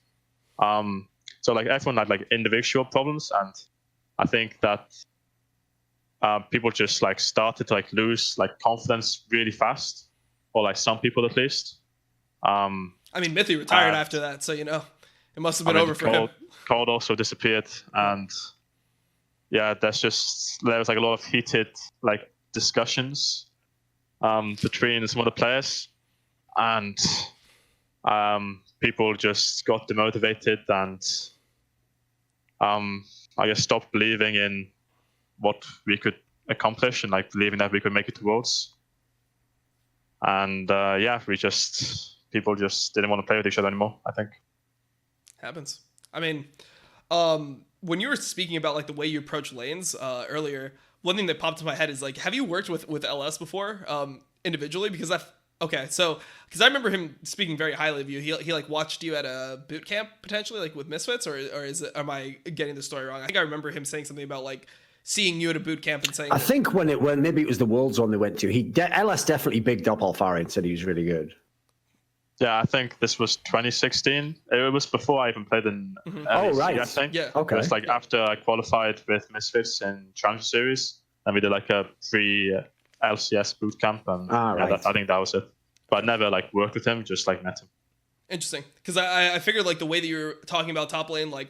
So like everyone had like individual problems, and I think that people just like started to like lose like confidence really fast, or like some people at least. I mean, Mithy retired after that, so it must have been over for him. Cold also disappeared, and yeah, there was like a lot of heated like discussions between some of the players, and people just got demotivated and I guess stopped believing in what we could accomplish and like believing that we could make it to Worlds. And people just didn't want to play with each other anymore, I think. Happens. I mean, when you were speaking about like the way you approach lanes earlier, one thing that popped in my head is like, have you worked with LS before individually? Because because I remember him speaking very highly of you. He like watched you at a boot camp potentially, like with Misfits, or am I getting the story wrong? I think I remember him saying something about like seeing you at a boot camp and saying. I think when maybe it was the Worlds one they went to, LS definitely bigged up Alphari and said he was really good. Yeah, I think this was 2016. It was before I even played in LEC, Oh, right. I think. Yeah. Okay. It was like after I qualified with Misfits in Challenger Series, and we did like a pre-LCS boot camp, and right. I think that was it. But I never like worked with him, just like met him. Interesting, because I figured like the way that you're talking about top lane, like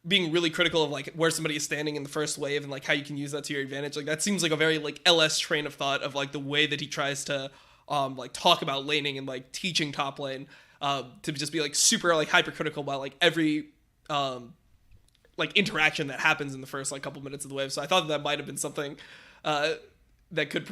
being really critical of like where somebody is standing in the first wave and like how you can use that to your advantage, like that seems like a very like LS train of thought of like the way that he tries to like talk about laning and like teaching top lane to just be like super like hypercritical about like every like interaction that happens in the first like couple minutes of the wave. So I thought that might have been something that could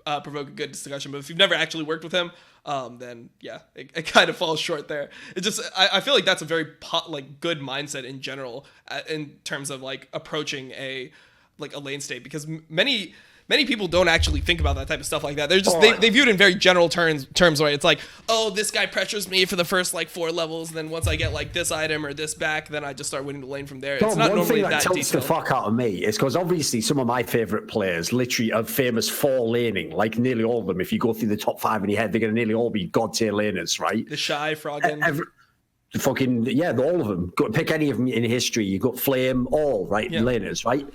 provoke a good discussion. But if you've never actually worked with him, then yeah, it kind of falls short there. It just I feel like that's a very like good mindset in general in terms of like approaching a lane state, because many people don't actually think about that type of stuff like that. They're just they view it in very general terms where it's like, oh, this guy pressures me for the first like 4 levels, and then once I get like this item or this back, then I just start winning the lane from there. It's not one normally thing that tilts detailed. the fuck out of me is because obviously some of my favorite players literally are famous for laning, like nearly all of them. If you go through the top 5 in your head, they're going to nearly all be god tier laners, right? The Shy, Froggen. All of them. Go pick any of them in history. You've got Flame, all right, laners, right?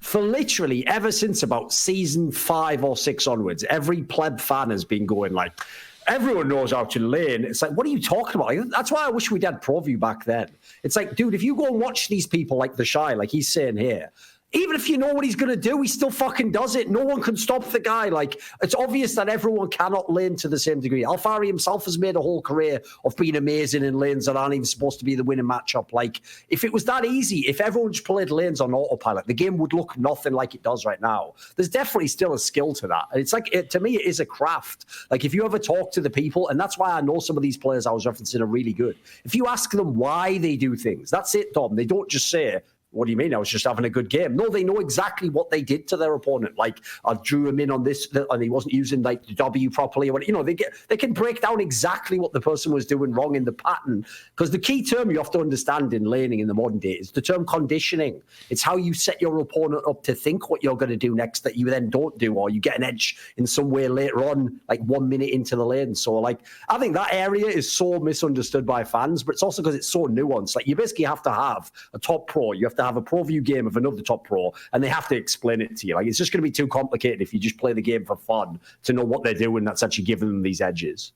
For literally ever since about season 5 or 6 onwards, every pleb fan has been going like, everyone knows how to lane. It's like, what are you talking about? Like, that's why I wish we'd had ProView back then. It's like, dude, if you go and watch these people like the Shy, like he's saying here, even if you know what he's going to do, he still fucking does it. No one can stop the guy. Like, it's obvious that everyone cannot lane to the same degree. Alphari himself has made a whole career of being amazing in lanes that aren't even supposed to be the winning matchup. Like, if it was that easy, if everyone just played lanes on autopilot, the game would look nothing like it does right now. There's definitely still a skill to that. And it's like, to me, it is a craft. Like, if you ever talk to the people, and that's why I know some of these players I was referencing are really good. If you ask them why they do things, that's it, Dom. They don't just say, what do you mean? I was just having a good game. No, they know exactly what they did to their opponent. Like, I drew him in on this, and he wasn't using like the W properly. Or what, you know, they can break down exactly what the person was doing wrong in the pattern. Because the key term you have to understand in laning in the modern day is the term conditioning. It's how you set your opponent up to think what you're going to do next that you then don't do, or you get an edge in some way later on, like 1 minute into the lane. So, like, I think that area is so misunderstood by fans, but it's also because it's so nuanced. Like, you basically have to have a top pro. You have to have a pro view game of another top pro, and they have to explain it to you. Like, it's just going to be too complicated if you just play the game for fun to know what they're doing. That's actually giving them these edges.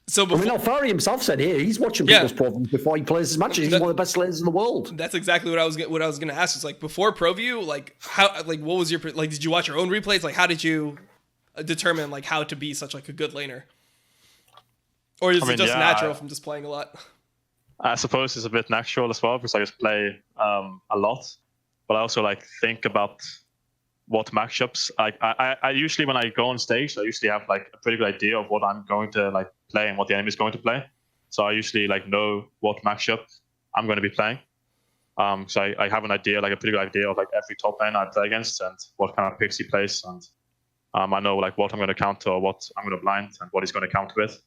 So before, I mean, Alphari himself said here he's watching people's pro views before he plays his matches. He's one of the best laners in the world. That's exactly what I was going to ask. It's like, before ProView, like, how, like, what was your, like, did you watch your own replays? Like, how did you determine like how to be such like a good laner? Or is it just natural from just playing a lot? I suppose it's a bit natural as well, because I just play a lot, but I also like think about what matchups. I usually, when I go on stage, I usually have like a pretty good idea of what I'm going to like play and what the enemy is going to play. So I usually like know what matchup I'm going to be playing. So I have an idea, like a pretty good idea of like every top lane I play against and what kind of picks he plays, and I know like what I'm going to counter or what I'm going to blind and what he's going to counter with.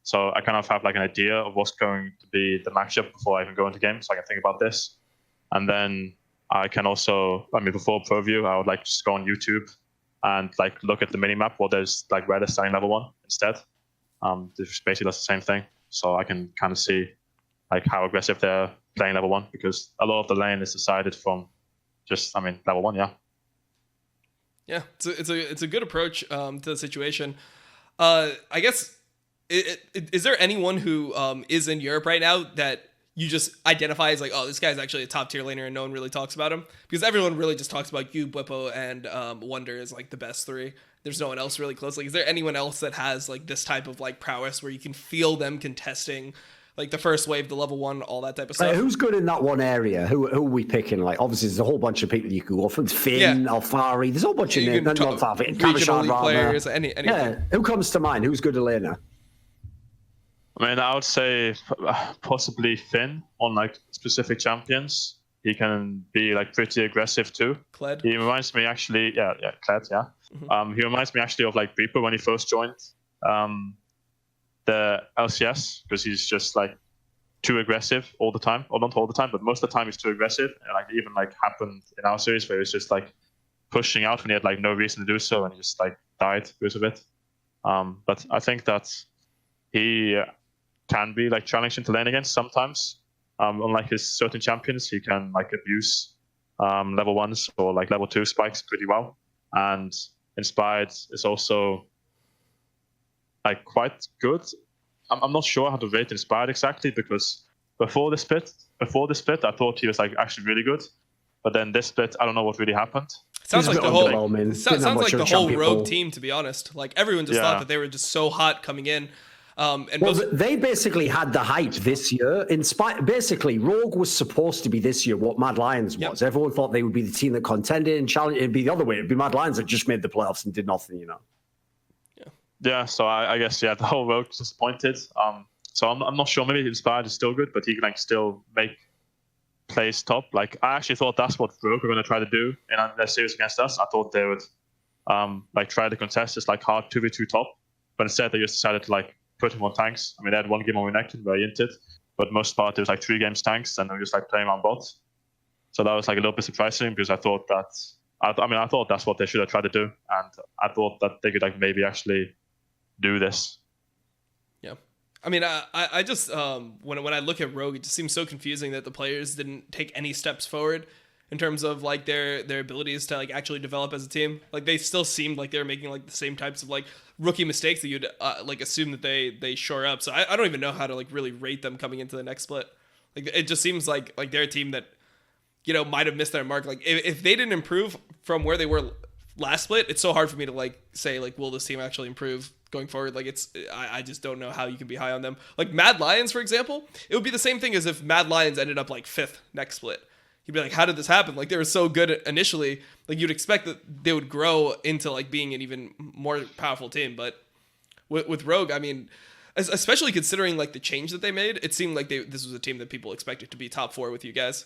So I kind of have like an idea of what's going to be the matchup before I even go into game, so I can think about this. And then I can also, I mean, before ProView, I would like just go on YouTube and like look at the minimap, where there's like where they're starting level 1 instead. This basically does the same thing, so I can kind of see like how aggressive they're playing level 1, because a lot of the lane is decided from just, I mean, level 1, yeah. Yeah, it's a good approach to the situation. I guess. Is there anyone who is in Europe right now that you just identify as like, oh, this guy's actually a top tier laner and no one really talks about him? Because everyone really just talks about you, Bwipo, and Wonder as like the best 3. There's no one else really close. Like, is there anyone else that has like this type of like prowess where you can feel them contesting like the first wave, the level 1, all that type of stuff? Who's good in that one area? Who are we picking? Like, obviously, there's a whole bunch of people you could go from. Finn, Alphari. There's a whole bunch of names. Regional players. Any. Yeah. Who comes to mind? Who's good at laner? I mean, I would say possibly Finn on like specific champions. He can be like pretty aggressive too. Kled. He reminds me actually, Kled, yeah. Mm-hmm. He reminds me actually of like Reaper when he first joined the LCS, because he's just like too aggressive all the time, or not all the time, but most of the time he's too aggressive. And like even like happened in our series where he was just like pushing out when he had like no reason to do so, and he just like died because of it. But I think that he can be like challenging to lane against sometimes. Unlike his certain champions, he can like abuse level 1s or like level 2 spikes pretty well. And Inspired is also like quite good. I'm not sure how to rate Inspired exactly, because before the split, I thought he was like actually really good. But then this split, I don't know what really happened. Sounds like the whole Rogue team, to be honest. Like, everyone just thought that they were just so hot coming in. They basically had the hype this year. Basically, Rogue was supposed to be this year what Mad Lions was. Yep. Everyone thought they would be the team that contended and challenged. It'd be the other way. It'd be Mad Lions that just made the playoffs and did nothing, you know. Yeah. So I guess the whole Rogue was disappointed. So I'm not sure. Maybe Inspired is still good, but he can like still make plays top. Like I actually thought that's what Rogue were going to try to do in their series against us. I thought they would like try to contest this like hard 2v2 top, but instead they just decided to like put him on tanks. I mean, they had one game on Renekton where he inted, but most part it was like 3 games tanks, and they were just like playing on bots. So that was like a little bit surprising because I thought that I thought that's what they should have tried to do, and I thought that they could like maybe actually do this. Yeah, I mean, I just when I look at Rogue, it just seems so confusing that the players didn't take any steps forward in terms of like their abilities to like actually develop as a team. Like they still seemed like they were making like the same types of like rookie mistakes that you'd like assume that they shore up. So I don't even know how to like really rate them coming into the next split. Like it just seems like they're a team that, you know, might have missed their mark. Like if they didn't improve from where they were last split, it's so hard for me to like say like, will this team actually improve going forward? Like I just don't know how you can be high on them. Like Mad Lions, for example, it would be the same thing as if Mad Lions ended up like 5th next split. You'd be like, how did this happen? Like they were so good initially, like you'd expect that they would grow into like being an even more powerful team. But with Rogue, I mean, especially considering like the change that they made, it seemed like this was a team that people expected to be top 4 with you guys.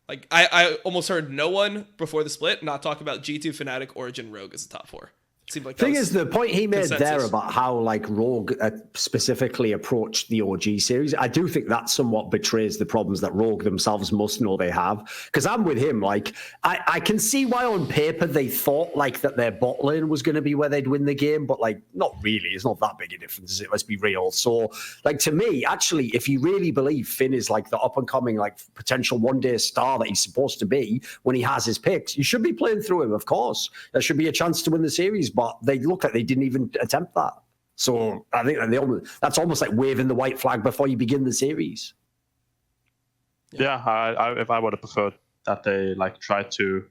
Like I almost heard no one before the split not talk about G2, Fnatic, Origen, Rogue as a top 4. It seemed like thing is, the point he made consensus there about how like Rogue specifically approached the OG series, I do think that somewhat betrays the problems that Rogue themselves must know they have. Because I'm with him. Like I can see why on paper they thought like that their bot lane was going to be where they'd win the game, but like not really. It's not that big a difference, is it? Let's be real. So like to me, actually, if you really believe Finn is like the up and coming like potential one-day star that he's supposed to be when he has his picks, you should be playing through him. Of course, there should be a chance to win the series. But they looked like they didn't even attempt that. So I think that's almost like waving the white flag before you begin the series. Yeah, if I would have preferred that they like tried to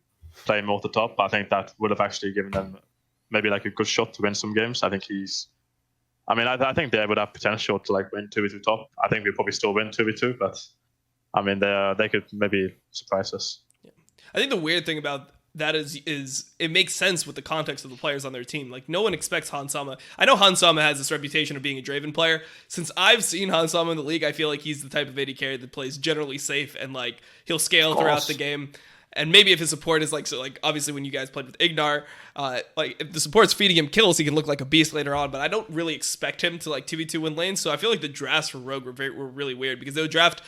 play more at the top, I think that would have actually given them maybe like a good shot to win some games. I think I think they would have potential to like win 2v2 top. I think we'll probably still win 2v2, but I mean they could maybe surprise us. Yeah. I think the weird thing about that is it makes sense with the context of the players on their team. Like no one expects Hansama. I know Hansama has this reputation of being a Draven player. Since I've seen Hansama in the league, I feel like he's the type of AD carry that plays generally safe and like he'll scale throughout the game. And maybe if his support is like, so like obviously when you guys played with Ignar, like if the support's feeding him kills, he can look like a beast later on. But I don't really expect him to like 2v2 win lanes. So I feel like the drafts for Rogue were really weird because they would draft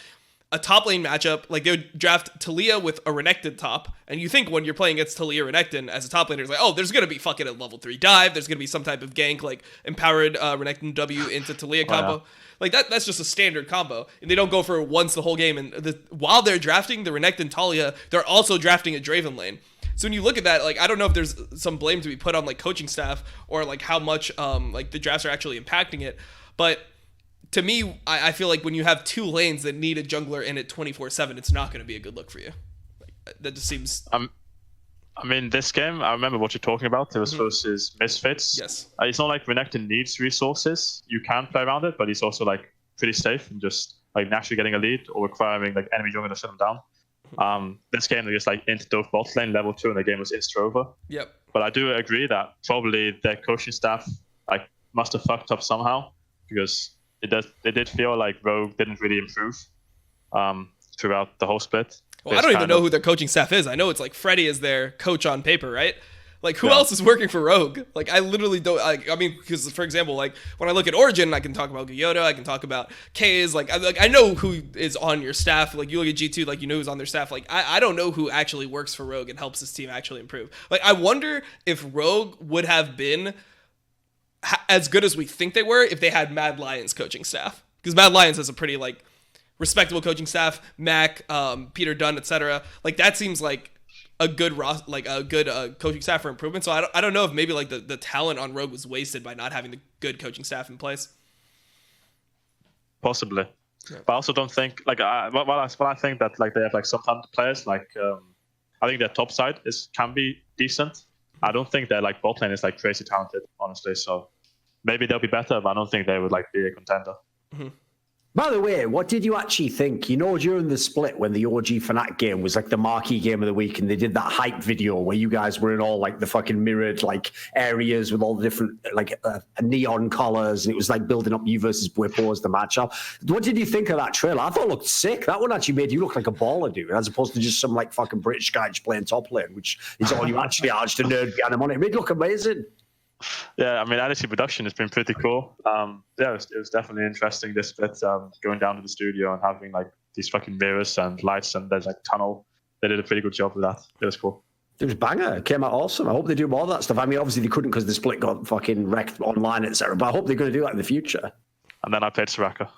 a top lane matchup, like they would draft Taliyah with a Renekton top, and you think when you're playing against Taliyah Renekton as a top laner, it's like, oh, there's gonna be fucking a level 3 dive, there's gonna be some type of gank like empowered Renekton W into Taliyah combo. Yeah. Like that's just a standard combo, and they don't go for it once the whole game. And while they're drafting the Renekton Taliyah, they're also drafting a Draven lane. So when you look at that, like I don't know if there's some blame to be put on like coaching staff or like how much like the drafts are actually impacting it, but to me, I feel like when you have 2 lanes that need a jungler in it 24/7, it's not going to be a good look for you. Like, that just seems. I mean, this game, I remember what you're talking about. It was versus Misfits. Yes. It's not like Renekton needs resources. You can play around it, but he's also like pretty safe and just like naturally getting a lead or requiring like enemy jungler to shut him down. This game, they just like into dove bot lane level 2, and the game was insta over. Yep. But I do agree that probably their coaching staff like must have fucked up somehow because it did feel like Rogue didn't really improve throughout the whole split. Well, I don't even know who their coaching staff is. I know it's like Freddy is their coach on paper, right? Like who else is working for Rogue? Like I literally don't. Like, I mean, because for example, like when I look at Origen, I can talk about Gyota, I can talk about Kha'zix. Like I know who is on your staff. Like you look at G2, like you know who's on their staff. Like I don't know who actually works for Rogue and helps this team actually improve. Like I wonder if Rogue would have been as good as we think they were if they had Mad Lions coaching staff, because Mad Lions has a pretty like respectable coaching staff. Mac, Peter Dunn, etc. Like that seems like a good coaching staff for improvement. So I don't know if maybe like the talent on Rogue was wasted by not having the good coaching staff in place. Possibly, but I also don't think like while I think that like they have like some talented players. Like I think their top side can be decent. I don't think their like bot lane is like crazy talented, honestly. So maybe they'll be better, but I don't think they would like be a contender. By the way, what did you actually think? You know, during the split when the OG Fnatic game was like the marquee game of the week, and they did that hype video where you guys were in all like the fucking mirrored like areas with all the different like neon colors, and it was like building up you versus Bwipo as the matchup. What did you think of that trailer? I thought it looked sick. That one actually made you look like a baller, dude, as opposed to just some like fucking British guy just playing top lane, which is all you actually are, just a nerd behind him on it. It made it look amazing. Yeah, I mean, IWC production has been pretty cool. Yeah, it was definitely interesting, this bit, going down to the studio and having like these fucking mirrors and lights and there's like tunnel. They did a pretty good job with that. It was cool. It was banger. It came out awesome. I hope they do more of that stuff. I mean, obviously they couldn't because the split got fucking wrecked online, etc. But I hope they're going to do that in the future. And then I played Soraka.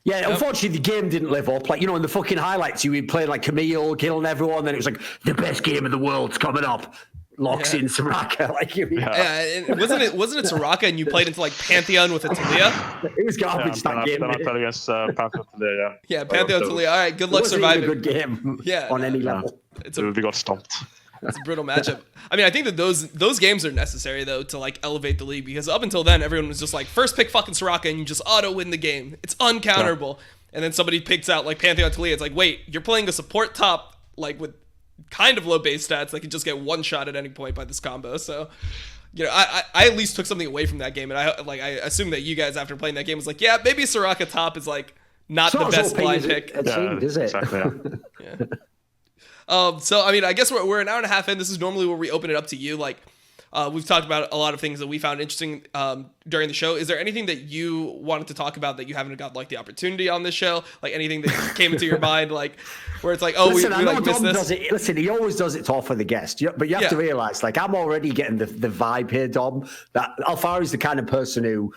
Yeah, unfortunately, the game didn't live up. Like, you know, in the fucking highlights, you were playing like Camille, killing everyone, then it was like, the best game of the world's coming up. Locks in Soraka. Like, wasn't it Soraka and you played into like Pantheon with a Talia? It was garbage that game. Then I played against Pantheon Talia, yeah. Yeah, Pantheon Talia. All right, good luck surviving. It was a good game on any level. We got stomped. It's a brutal matchup. I mean, I think that those games are necessary though to like elevate the league, because up until then everyone was just like first pick fucking Soraka and you just auto win the game. It's uncounterable. Yeah. And then somebody picks out like Pantheon Talia. It's like, wait, you're playing a support top like with kind of low base stats that can just get one shot at any point by this combo. So, you know, I at least took something away from that game, and I assume that you guys after playing that game was like, yeah, maybe Soraka top is like not the best blind pick. Is it? Exactly, yeah. So I mean, I guess we're an hour and a half in. This is normally where we open it up to you. Like, we've talked about a lot of things that we found interesting during the show. Is there anything that you wanted to talk about that you haven't got like the opportunity on this show? Like anything that came into your mind, like where it's like, oh, listen, we like missed this. Listen, he always does it to offer the guest, but you have to realize, like, I'm already getting the vibe here, Dom, that Alphari is the kind of person who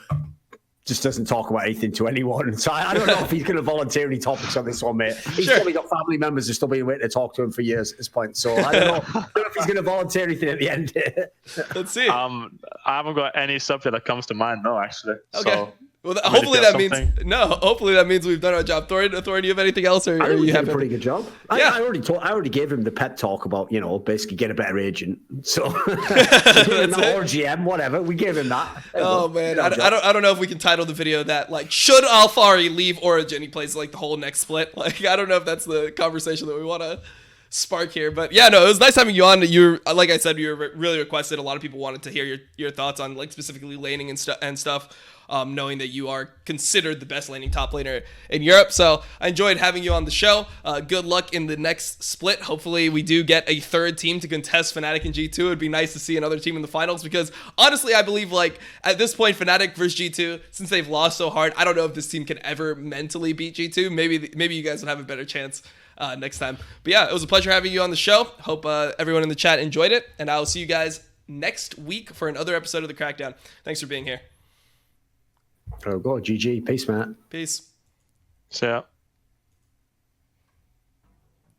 just doesn't talk about anything to anyone. So I don't know if he's going to volunteer any topics on this one, mate. He's probably got family members who've still been waiting to talk to him for years at this point. So I don't know if he's going to volunteer anything at the end here. Let's see. I haven't got any subject that comes to mind, no, actually. Okay. So, well, hopefully that means we've done our job. Thorin, do you have anything else, or you have a pretty good job? Yeah. I already gave him the pep talk about, you know, basically get a better agent. So or GM, whatever. We gave him that. Oh man, I don't know if we can title the video that like, should Alphari leave Origen? He plays like the whole next split. Like, I don't know if that's the conversation that we want to spark here, but yeah, no, it was nice having you on. You, like I said, you were really requested. A lot of people wanted to hear your thoughts on like specifically laning and stuff. Knowing that you are considered the best laning top laner in Europe. So I enjoyed having you on the show. Good luck in the next split. Hopefully we do get a third team to contest Fnatic and G2. It'd be nice to see another team in the finals, because honestly, I believe like at this point, Fnatic versus G2, since they've lost so hard, I don't know if this team can ever mentally beat G2. Maybe you guys would have a better chance next time. But yeah, it was a pleasure having you on the show. Hope everyone in the chat enjoyed it, and I will see you guys next week for another episode of the Crackdown. Thanks for being here. Oh, go GG. Peace, man. Peace. See ya.